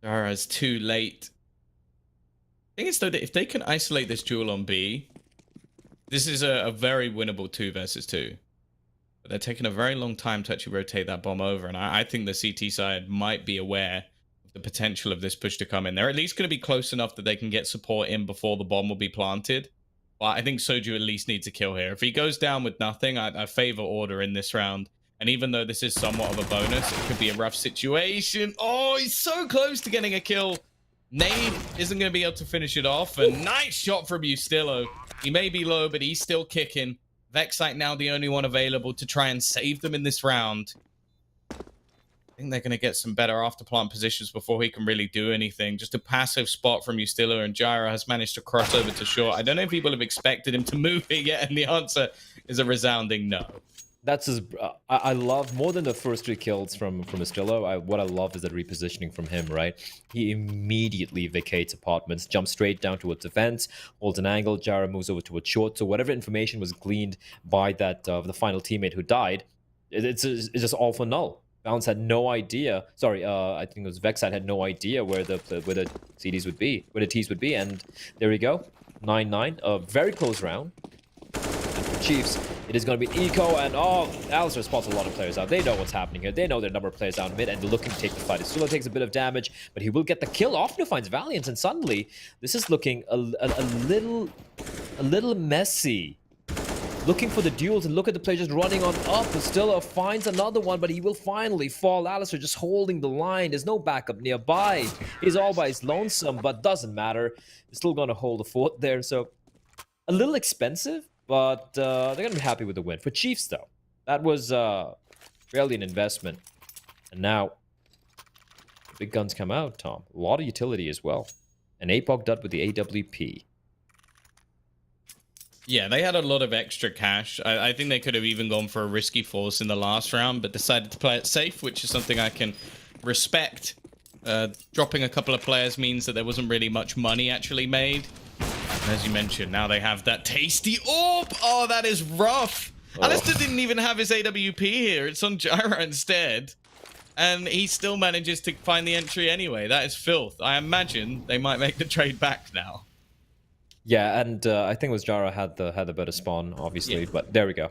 S2: Jara's too late. The thing is, though, that if they can isolate this duel on B, this is a very winnable 2 versus 2. But they're taking a very long time to actually rotate that bomb over, and I think the CT side might be aware of the potential of this push to come in. They're at least going to be close enough that they can get support in before the bomb will be planted. But I think Soju at least needs a kill here. If he goes down with nothing, I favor order in this round. And even though this is somewhat of a bonus, it could be a rough situation. Oh, he's so close to getting a kill. Nade isn't going to be able to finish it off. A nice shot from Ustillo. He may be low, but he's still kicking. Vexite now the only one available to try and save them in this round. I think they're going to get some better afterplant positions before he can really do anything. Just a passive spot from Ustillo, and Gyra has managed to cross over to short. I don't know if people have expected him to move it yet, and the answer is a resounding no.
S1: That's his. I love more than the first 3 kills from Ustillo. What I love is the repositioning from him. Right, he immediately vacates apartments, jumps straight down towards the fence, holds an angle. Jara moves over towards short. So whatever information was gleaned by that the final teammate who died, it's just all for null. Balance had no idea. Sorry, I think it was Vexite had no idea where the CDs would be, where the T's would be, and there we go, 9-9. A very close round. Chiefs, it is going to be Eco, and Alistair spots a lot of players out. They know what's happening here. They know their number of players out mid, and they're looking to take the fight. Sula takes a bit of damage, but he will get the kill. Often finds Valiant, and suddenly this is looking a little messy. Looking for the duels, and look at the player just running on up. Ustillo finds another one, but he will finally fall. Alistair just holding the line. There's no backup nearby. He's all by his lonesome, but doesn't matter. He's still going to hold the fort there, so a little expensive. But they're going to be happy with the win. For Chiefs, though, that was barely an investment. And now, the big guns come out, Tom. A lot of utility as well. And APOC dud with the AWP.
S2: Yeah, they had a lot of extra cash. I think they could have even gone for a risky force in the last round, but decided to play it safe, which is something I can respect. Dropping a couple of players means that there wasn't really much money actually made. As you mentioned, now they have that tasty orb. Oh, that is rough. Alistair didn't even have his AWP here. It's on Gyra instead. And he still manages to find the entry anyway. That is filth. I imagine they might make the trade back now.
S1: Yeah, and I think it was Gyra had the better spawn, obviously. Yeah. But there we go.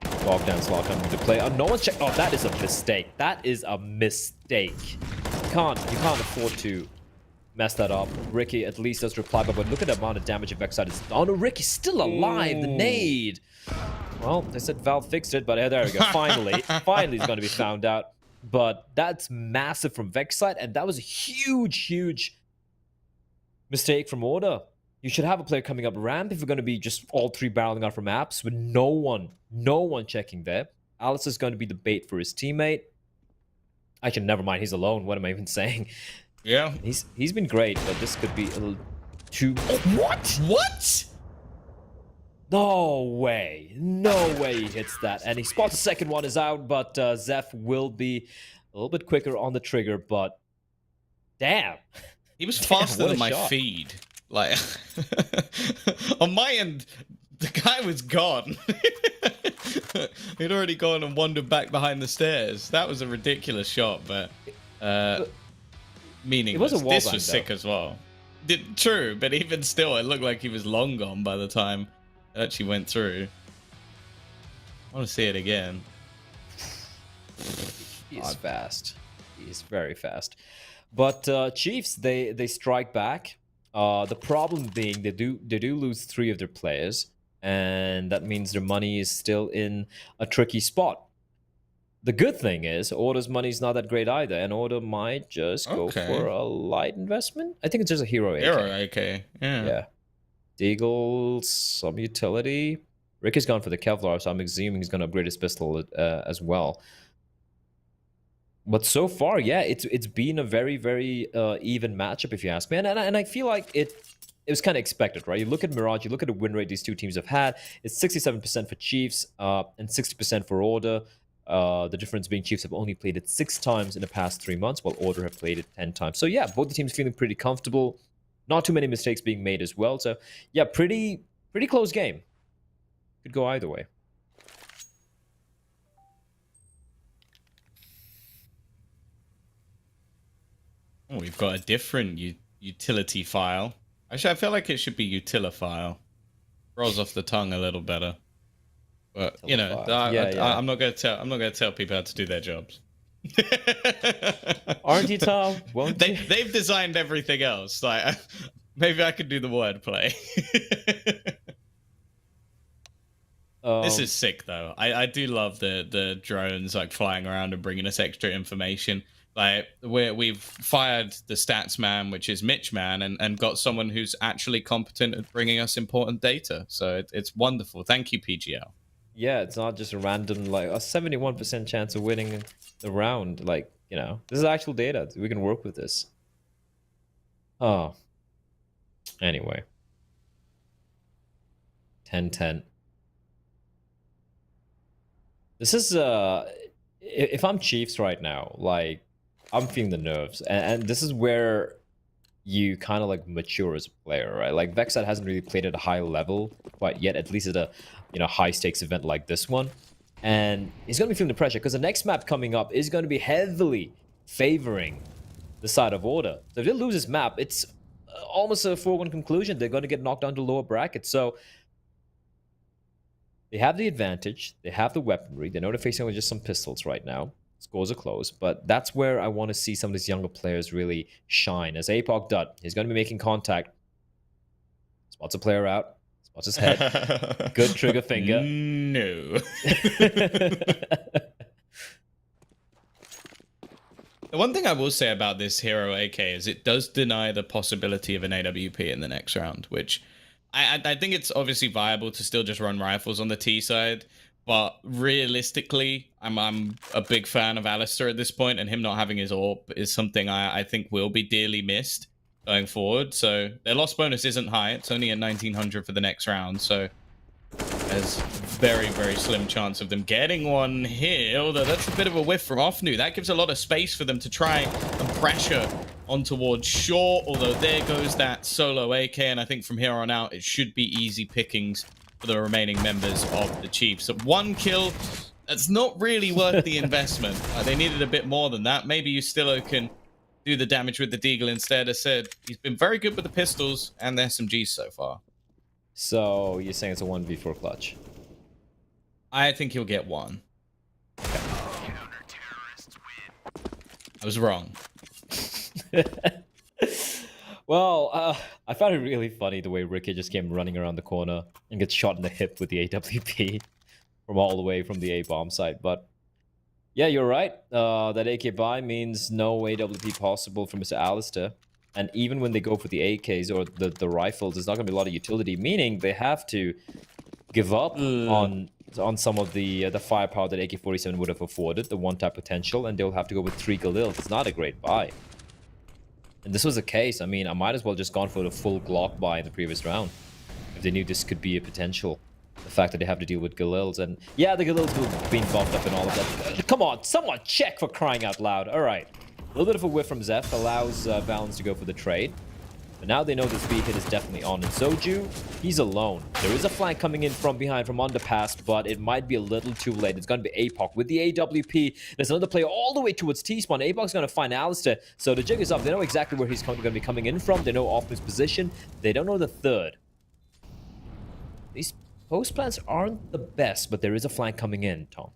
S1: Lockdown slot coming into play. Oh, no one checked. Oh, that is a mistake. That is a mistake. You can't afford to mess that up. Ricky at least does reply, but look at the amount of damage Vexite is. Oh no, Ricky's still alive. The nade. Well, they said Valve fixed it, but there we go. Finally, finally, it's going to be found out. But that's massive from Vexite, and that was a huge mistake from Order. You should have a player coming up ramp if you're going to be just all 3 barreling out from apps with no one checking there. Alice is going to be the bait for his teammate. Actually, never mind. He's alone. What am I even saying?
S2: Yeah.
S1: He's been great, but this could be a little too... Oh, what?
S2: What?
S1: No way. No way he hits that. And he spots the second one is out, but Zeph will be a little bit quicker on the trigger, but damn.
S2: He was faster than my feed. Like, on my end, the guy was gone. He'd already gone and wandered back behind the stairs. That was a ridiculous shot, but meaningless.
S1: It was a wall
S2: this
S1: bang,
S2: was sick as well. True, but even still, it looked like he was long gone by the time it actually went through. I want to see it again.
S1: He's fast. He's very fast. But Chiefs, they strike back. The problem being they do lose 3 of their players. and that means their money is still in a tricky spot. The good thing is, Order's money's not that great either, and Order might just go for
S2: Okay.
S1: a light investment. I think it's just a hero AK.
S2: Hero AK. Yeah.
S1: Yeah. Deagle, some utility. Rick has gone for the Kevlar, so I'm assuming he's going to upgrade his pistol as well. But so far, yeah, it's been a very, very even matchup, if you ask me. And I feel like it was kind of expected, right? You look at Mirage, you look at the win rate these two teams have had. It's 67% for Chiefs and 60% for Order. The difference being Chiefs have only played it 6 times in the past 3 months, while Order have played it 10 times. So yeah, both the teams feeling pretty comfortable. Not too many mistakes being made as well. So yeah, pretty close game. Could go either way.
S2: Oh, we've got a different utility file. Actually, I feel like it should be utilifile. Rolls off the tongue a little better. But you know, I'm not gonna tell people how to do their jobs.
S1: Aren't you, Tom? Won't you?
S2: They've designed everything else. Like maybe I could do the wordplay. This is sick though. I do love the drones like flying around and bringing us extra information. Like we've fired the stats man, which is Mitch man, and got someone who's actually competent at bringing us important data. So it's wonderful. Thank you, PGL.
S1: Yeah, it's not just a random, like, a 71% chance of winning the round. Like, you know, this is actual data. We can work with this. Oh. Anyway. 10-10. This is, if I'm Chiefs right now, like, I'm feeling the nerves. And this is where you kind of, like, mature as a player, right? Like, Vexat hasn't really played at a high level quite yet, at least at a, you know, high-stakes event like this one. And he's going to be feeling the pressure, because the next map coming up is going to be heavily favoring the side of Order. So if they lose this map, it's almost a foregone conclusion. They're going to get knocked down to lower brackets. So they have the advantage. They have the weaponry. They know they're facing with just some pistols right now. Scores are close, but that's where I want to see some of these younger players really shine. As APOC Dut, he's going to be making contact. Spots a player out. Spots his head. Good trigger finger.
S2: No. The one thing I will say about this Hero AK is it does deny the possibility of an AWP in the next round, which I think it's obviously viable to still just run rifles on the T side. But realistically, I'm a big fan of Alistair at this point, and him not having his AWP is something I think will be dearly missed going forward. So their loss bonus isn't high. It's only at 1900 for the next round. So there's very, very slim chance of them getting one here. Although that's a bit of a whiff from Offnu. That gives a lot of space for them to try and pressure on towards short. Although there goes that solo AK. And I think from here on out, it should be easy pickings for the remaining members of the Chiefs. So 1 kill, that's not really worth the investment. They needed a bit more than that. Maybe Ustillo can do the damage with the Deagle instead. As said, he's been very good with the pistols and the SMGs so far.
S1: So you're saying it's a 1v4 clutch?
S2: I think he'll get one. I was wrong.
S1: Well, I found it really funny the way Ricky just came running around the corner and gets shot in the hip with the AWP from all the way from the A-bomb site. But yeah, you're right. That AK buy means no AWP possible for Mr. Alistair. And even when they go for the AKs or the rifles, there's not going to be a lot of utility, meaning they have to give up on some of the firepower that AK-47 would have afforded, the one-tap potential, and they'll have to go with 3 Galils. It's not a great buy. And this was the case. I mean, I might as well just gone for the full Glock buy in the previous round if they knew this could be a potential. The fact that they have to deal with Galils, and yeah, the Galils will be buffed up and all of that. Come on, someone check, for crying out loud. All right. A little bit of a whiff from Zeph allows Valens to go for the trade. But now they know this B hit is definitely on. And Soju, he's alone. There is a flank coming in from behind, from underpass, but it might be a little too late. It's going to be APOC with the AWP. There's another player all the way towards T-spawn. APOC's going to find Alistair. So the jig is up. They know exactly where he's going to be coming in from. They know Offman's position. They don't know the third. These post plans aren't the best, but there is a flank coming in, Tom.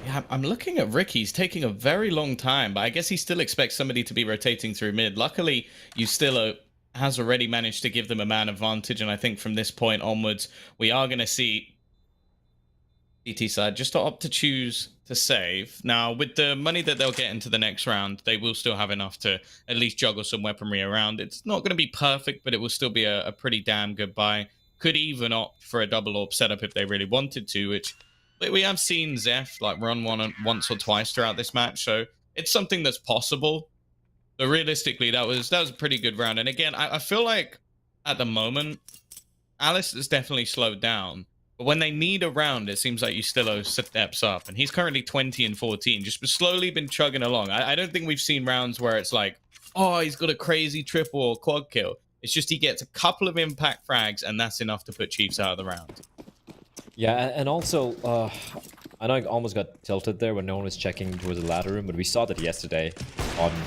S2: Yeah, I'm looking at Ricky. He's taking a very long time, but I guess he still expects somebody to be rotating through mid. Luckily, Ustillo has already managed to give them a man advantage. And I think from this point onwards, we are going to see CT side just to opt to choose to save. Now, with the money that they'll get into the next round, they will still have enough to at least juggle some weaponry around. It's not going to be perfect, but it will still be a pretty damn good buy. Could even opt for a double AWP setup if they really wanted to, which we have seen Zeph like run once or twice throughout this match. So it's something that's possible. But realistically, that was a pretty good round. And again, I feel like at the moment, Alice has definitely slowed down. But when they need a round, it seems like Ustillo steps up. And he's currently 20 and 14, just slowly been chugging along. I don't think we've seen rounds where it's like, oh, he's got a crazy triple or quad kill. It's just he gets a couple of impact frags, and that's enough to put Chiefs out of the round.
S1: Yeah, and also, I know I almost got tilted there when no one was checking towards the ladder room, but we saw that yesterday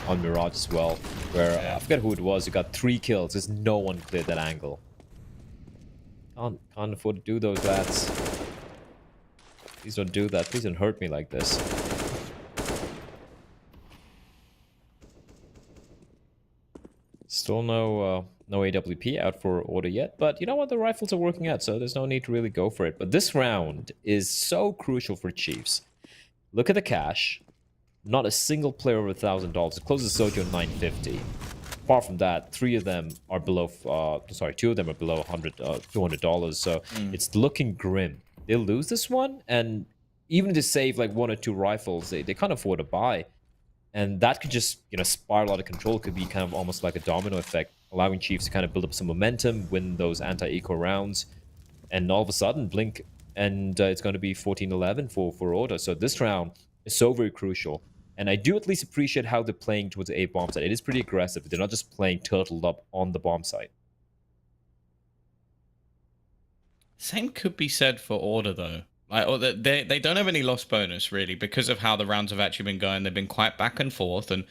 S1: on Mirage as well, where I forget who it was who got 3 kills because no one cleared that angle. Can't afford to do those, lads. Please don't do that. Please don't hurt me like this. Still no AWP out for order yet, but you know what? The rifles are working out, so there's no need to really go for it. But this round is so crucial for Chiefs. Look at the cash. Not a single player over $1,000. It closes Sojo at 950. Apart from that, 3 of them are below. 2 of them are below $200. So it's looking grim. They'll lose this one, and even to save like 1 or 2 rifles, they can't afford to buy. And that could just, spiral out of control. It could be kind of almost like a domino effect, allowing Chiefs to kind of build up some momentum, win those anti-eco rounds, and all of a sudden blink, and it's going to be 14-11 for Order. So this round is so very crucial. And I do at least appreciate how they're playing towards the A bomb site. It is pretty aggressive. They're not just playing turtled up on the bomb site.
S2: Same could be said for Order, though. They don't have any loss bonus, really, because of how the rounds have actually been going. They've been quite back and forth, and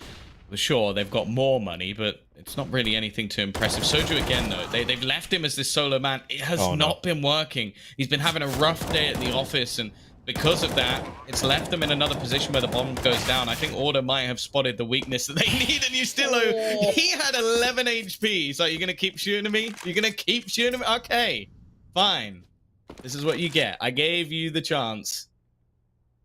S2: for sure, they've got more money, but it's not really anything too impressive. Soju, again, though, they've left him as this solo man. It has not been working. He's been having a rough day at the office, and because of that, it's left them in another position where the bomb goes down. I think Order might have spotted the weakness that they need, and Ustillo, he had 11 HP. So you're going to keep shooting at me? You're going to keep shooting at me? Okay, fine. This is what you get. I gave you the chance.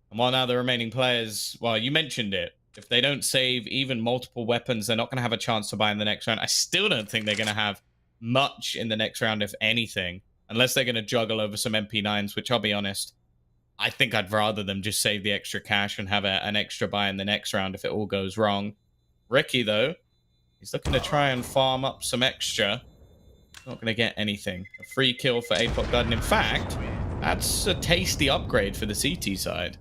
S2: And while now the remaining players, well, you mentioned it. If they don't save even multiple weapons, they're not going to have a chance to buy in the next round. I still don't think they're going to have much in the next round, if anything, unless they're going to juggle over some MP9s, which I'll be honest, I think I'd rather them just save the extra cash and have an extra buy in the next round if it all goes wrong. Ricky, though, he's looking to try and farm up some extra. Not going to get anything. A free kill for APOC Garden. In fact, that's a tasty upgrade for the CT side.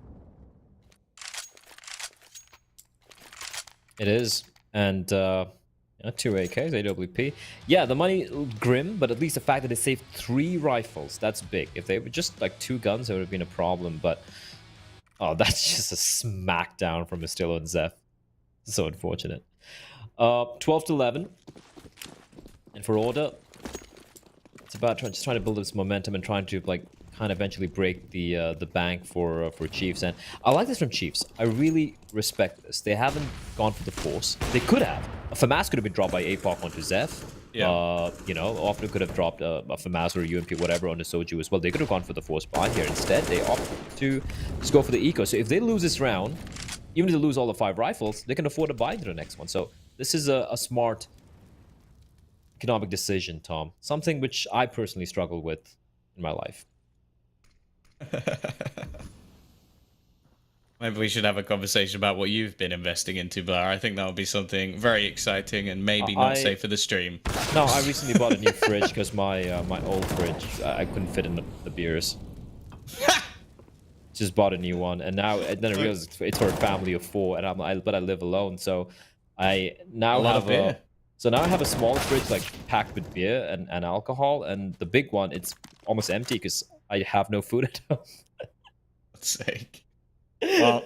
S1: It is. And 2 AKs, AWP. Yeah, the money grim, but at least the fact that they saved 3 rifles, that's big. If they were just like 2 guns, it would have been a problem. But that's just a smackdown from Ustillo and Zeph. So unfortunate. 12-11. And for Order, it's about just trying to build up some momentum and trying to kind of eventually break the bank for Chiefs. And I like this from Chiefs. I really respect this. They haven't gone for the force. They could have. A FAMAS could have been dropped by APOC onto Zeph. Yeah. Often could have dropped a FAMAS or a UMP, whatever, onto Soju as well. They could have gone for the force buy here. Instead, they opt to just go for the eco. So if they lose this round, even if they lose all the 5 rifles, they can afford to buy into the next one. So this is a smart economic decision, Tom. Something which I personally struggle with in my life.
S2: Maybe we should have a conversation about what you've been investing into, Blair. I think that would be something very exciting and maybe not safe for the stream.
S1: No, I recently bought a new fridge because my old fridge, I couldn't fit in the beers. Just bought a new one, and then I realized it's for a family of 4, and but I live alone, so I now have now I have a small fridge packed with beer and alcohol, and the big one, it's almost empty because I have no food at home.
S2: God's sake. Well,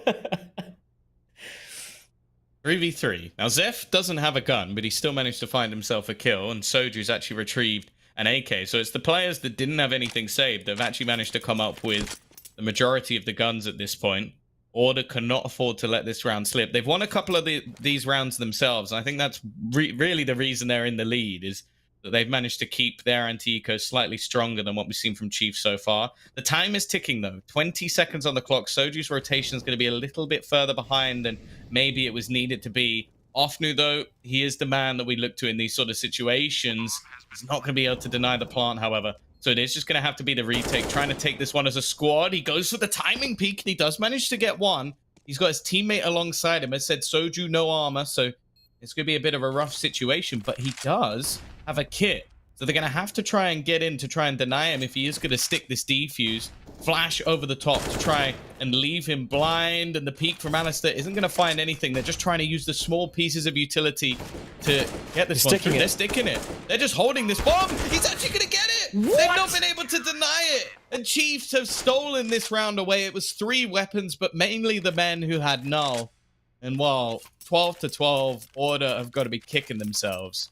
S2: 3v3. Now, Zeph doesn't have a gun, but he still managed to find himself a kill, and Soju's actually retrieved an AK. So it's the players that didn't have anything saved that have actually managed to come up with the majority of the guns at this point. Order cannot afford to let this round slip. They've won a couple of these rounds themselves, and I think that's really the reason they're in the lead, is that they've managed to keep their anti-eco slightly stronger than what we've seen from Chief so far. The time is ticking, though. 20 seconds on the clock. Soju's rotation is going to be a little bit further behind than maybe it was needed to be. Offnu, though, he is the man that we look to in these sort of situations. He's not going to be able to deny the plant, however. So it is just going to have to be the retake, trying to take this one as a squad. He goes for the timing peak, and he does manage to get one. He's got his teammate alongside him. As said, Soju, no armor, so it's going to be a bit of a rough situation, but he does have a kit. So they're going to have to try and get in to try and deny him if he is going to stick this defuse. Flash over the top to try and leave him blind, and the peak from Alistair isn't going to find anything. They're just trying to use the small pieces of utility to get this one through. They're sticking it. They're just holding this bomb. He's actually going to get it. What? They've not been able to deny it. And Chiefs have stolen this round away. It was 3 weapons, but mainly the men who had null. And while 12 to 12, Order have got to be kicking themselves.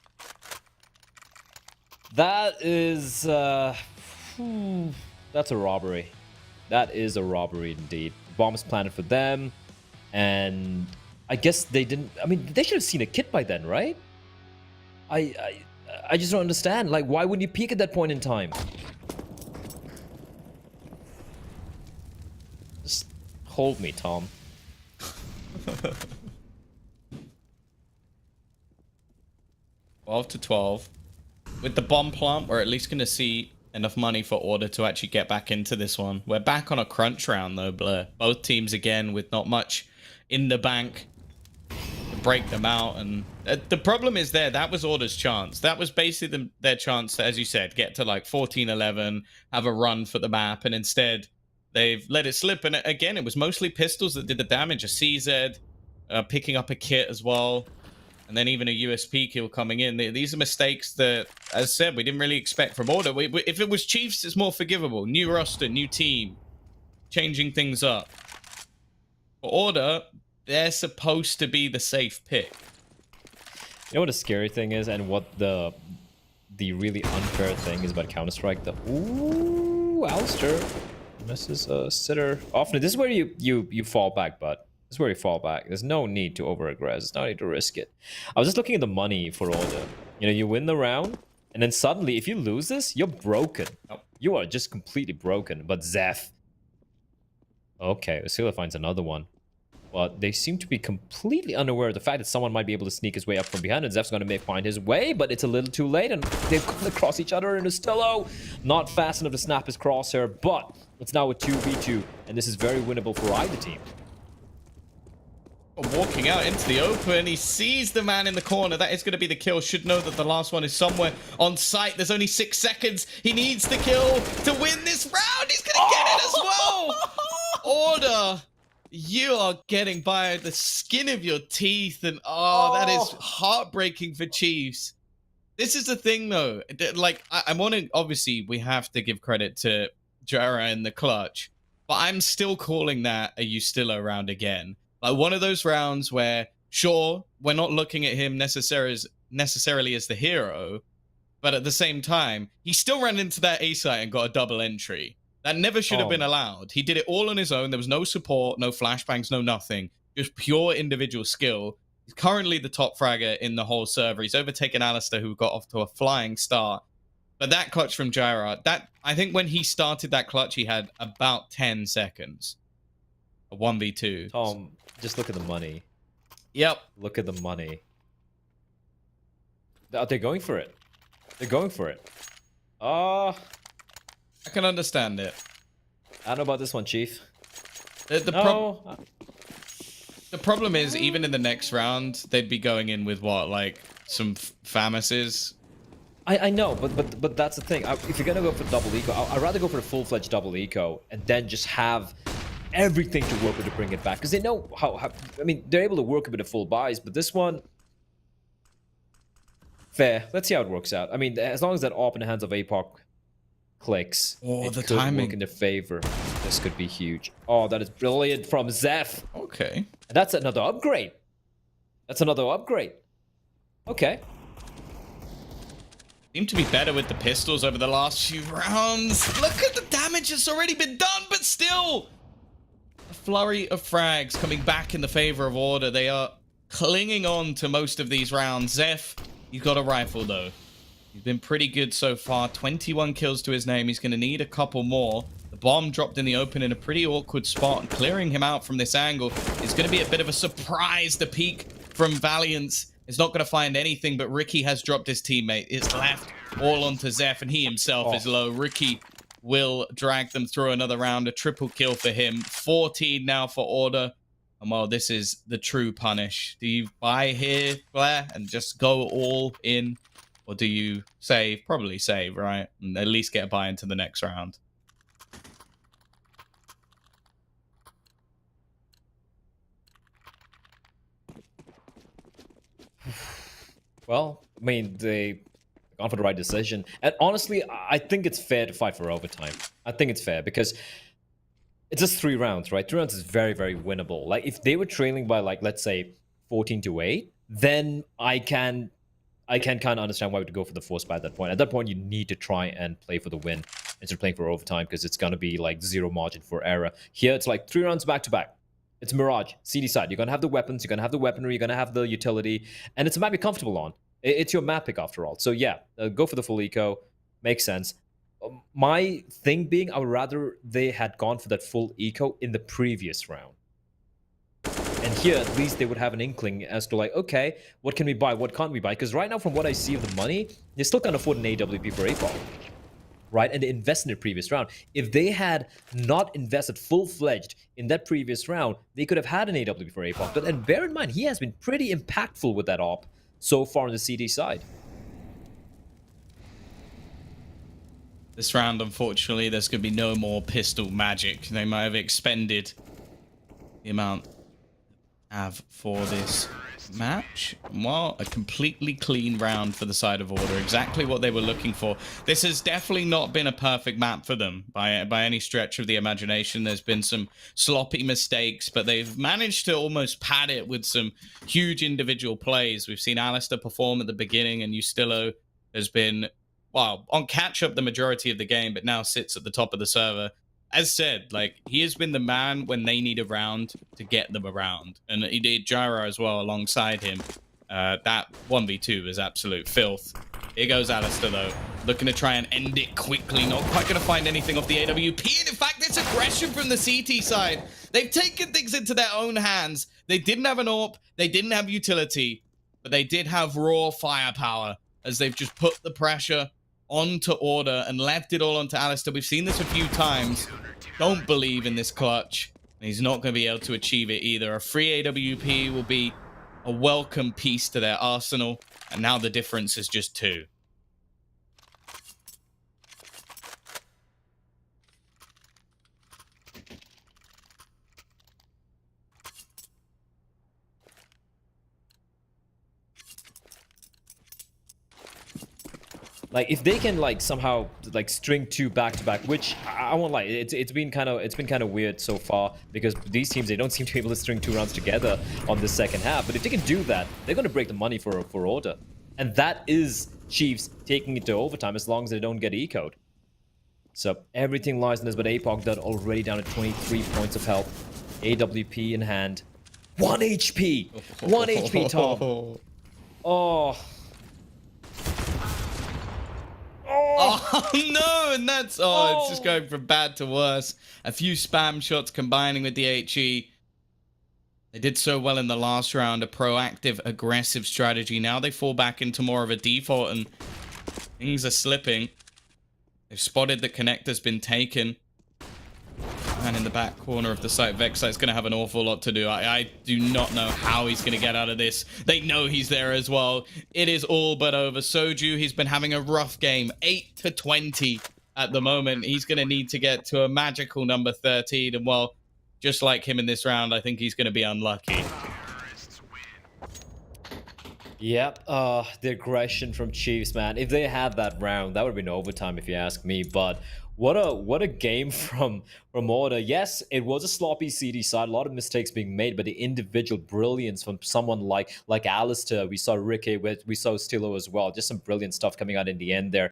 S1: That is, that's a robbery. That is a robbery indeed. Bombs planted for them, and I guess they didn't. I mean, they should have seen a kit by then, right? I just don't understand. Like, why wouldn't you peek at that point in time? Just hold me, Tom.
S2: 12 to 12. With the bomb plant, we're at least going to see enough money for Order to actually get back into this one. We're back on a crunch round, though, Blur. Both teams, again, with not much in the bank to break them out. And the problem is that was Order's chance. That was basically their chance to, as you said, get to like 14-11, have a run for the map. And instead, they've let it slip. And again, it was mostly pistols that did the damage. A CZ picking up a kit as well. And then even a USP kill coming in. These are mistakes that, as I said, we didn't really expect from Order. If it was Chiefs, it's more forgivable. New roster, new team, changing things up. For Order, they're supposed to be the safe pick.
S1: You know what the scary thing is, and what the really unfair thing is about Counter-Strike? Ooh, Alistair misses a sitter. Often, this is where you fall back, bud. This is where you fall back. There's no need to over-aggress. There's no need to risk it. I was just looking at the money for Order. You know, you win the round, and then suddenly, if you lose this, you're broken. You are just completely broken. But Zeph. Okay, Oscilla finds another one. But they seem to be completely unaware of the fact that someone might be able to sneak his way up from behind, and Zeph's going to find his way, but it's a little too late, and they've come across each other, and Ostillo not fast enough to snap his crosshair, but it's now a 2v2, and this is very winnable for either team.
S2: Walking out into the open, he sees the man in the corner. That is going to be the kill. Should know that the last one is somewhere on site. There's only 6 seconds. He needs the kill to win this round. He's going to get it as well. Order, you are getting by the skin of your teeth, and that is heartbreaking for Chiefs. This is the thing, though. Like, I'm wanting. Obviously, we have to give credit to Jara in the clutch, but I'm still calling that a Ustillo round again. Like one of those rounds where, sure, we're not looking at him necessarily as the hero, but at the same time, he still ran into that A site and got a double entry. That never should have been allowed. He did it all on his own. There was no support, no flashbangs, no nothing. Just pure individual skill. He's currently the top fragger in the whole server. He's overtaken Alistair, who got off to a flying start. But that clutch from Jaira, I think when he started that clutch, he had about 10 seconds. A 1v2.
S1: Tom, just look at the money.
S2: Yep.
S1: Look at the money. They're going for it. They're going for it. I
S2: can understand it.
S1: I don't know about this one, Chief.
S2: The problem is, even in the next round, they'd be going in with what, like some FAMASes.
S1: I know, but that's the thing. If you're gonna go for double eco, I'd rather go for a full-fledged double eco and then just have everything to work with to bring it back, because they know how. I mean, they're able to work with the full buys, but this one, fair. Let's see how it works out. I mean, as long as that AWP in the hands of APOC clicks, it
S2: the
S1: could
S2: timing
S1: work in their favor. This could be huge. Oh, that is brilliant from Zeph.
S2: Okay,
S1: and that's another upgrade. That's another upgrade. Okay.
S2: Seem to be better with the pistols over the last few rounds. Look at the damage that's already been done, but still. A flurry of frags coming back in the favor of Order. They are clinging on to most of these rounds. Zeph, he's got a rifle, though. He's been pretty good so far. 21 kills to his name. He's going to need a couple more. The bomb dropped in the open in a pretty awkward spot, and clearing him out from this angle is going to be a bit of a surprise. The peek from Valiance is not going to find anything, but Ricky has dropped his teammate. It's left all onto Zeph, and he himself is low. Ricky will drag them through another round. A triple kill for him. 14 now for Order. And well, this is the true punish. Do you buy here, Blair, and just go all in? Or do you save? Probably save, right? And at least get a buy into the next round.
S1: Well, I mean, they gone for the right decision. And honestly, I think it's fair to fight for overtime. I think it's fair because it's just 3 rounds, right? 3 rounds is very, very winnable. Like, if they were trailing by, like, let's say 14-8, then I can kind of understand why we would go for the force buy at that point. At that point, you need to try and play for the win instead of playing for overtime because it's going to be like 0 margin for error. Here, it's like 3 rounds back to back. It's Mirage, CD side. You're going to have the weapons, you're going to have the weaponry, you're going to have the utility, and it's a map you're comfortable on. It's your map pick after all. So yeah, go for the full eco. Makes sense. My thing being, I would rather they had gone for that full eco in the previous round. And here, at least they would have an inkling as to like, okay, what can we buy? What can't we buy? Because right now, from what I see of the money, they still can't afford an AWP for APOL. Right? And they invested in the previous round. If they had not invested full-fledged in that previous round, they could have had an AWP for APOL. But and bear in mind, he has been pretty impactful with that op so far on the CD side.
S2: This round, unfortunately, there's going to be no more pistol magic. They might have expended the amount they have for this match. Well, a completely clean round for the side of Order. Exactly what they were looking for. This has definitely not been a perfect map for them by any stretch of the imagination. There's been some sloppy mistakes, but they've managed to almost pad it with some huge individual plays. We've seen Alistair perform at the beginning, and Ustillo has been, well, on catch-up the majority of the game, but now sits at the top of the server. As said, like, he has been the man when they need a round to get them around. And he did Gyro as well alongside him. That 1v2 was absolute filth. Here goes Alistair, though. Looking to try and end it quickly. Not quite going to find anything off the AWP. And in fact, it's aggression from the CT side. They've taken things into their own hands. They didn't have an AWP. They didn't have utility. But they did have raw firepower as they've just put the pressure onto Order and left it all onto Alistair. We've seen this a few times. Don't believe in this clutch. And he's not going to be able to achieve it either. A free AWP will be a welcome piece to their arsenal. And now the difference is just 2.
S1: Like, if they can like somehow like string 2 back to back, which I won't lie, it's been kind of weird so far because these teams, they don't seem to be able to string 2 rounds together on the second half. But if they can do that, they're going to break the money for Order, and that is Chiefs taking it to overtime as long as they don't get eco'd. So everything lies in this, but APOC done already down to 23 points of health, AWP in hand, 1 HP, 1 HP, Tom. Oh.
S2: Oh no, and that's it's just going from bad to worse. A few spam shots combining with the HE. They did so well in the last round, a proactive, aggressive strategy. Now they fall back into more of a default and things are slipping. They've spotted the connector's been taken. And in the back corner of the site, Vexite's going to have an awful lot to do. I do not know how he's going to get out of this. They know he's there as well. It is all but over. Soju, he's been having a rough game. 8-20 at the moment. He's going to need to get to a magical number 13. And well, just like him in this round, I think he's going to be unlucky.
S1: Yep, the aggression from Chiefs, man. If they had that round, that would have been overtime if you ask me. But what a game from Order. Yes, it was a sloppy CD side, a lot of mistakes being made, but the individual brilliance from someone like Alistair, we saw Ricky, we saw Stillo as well. Just some brilliant stuff coming out in the end there.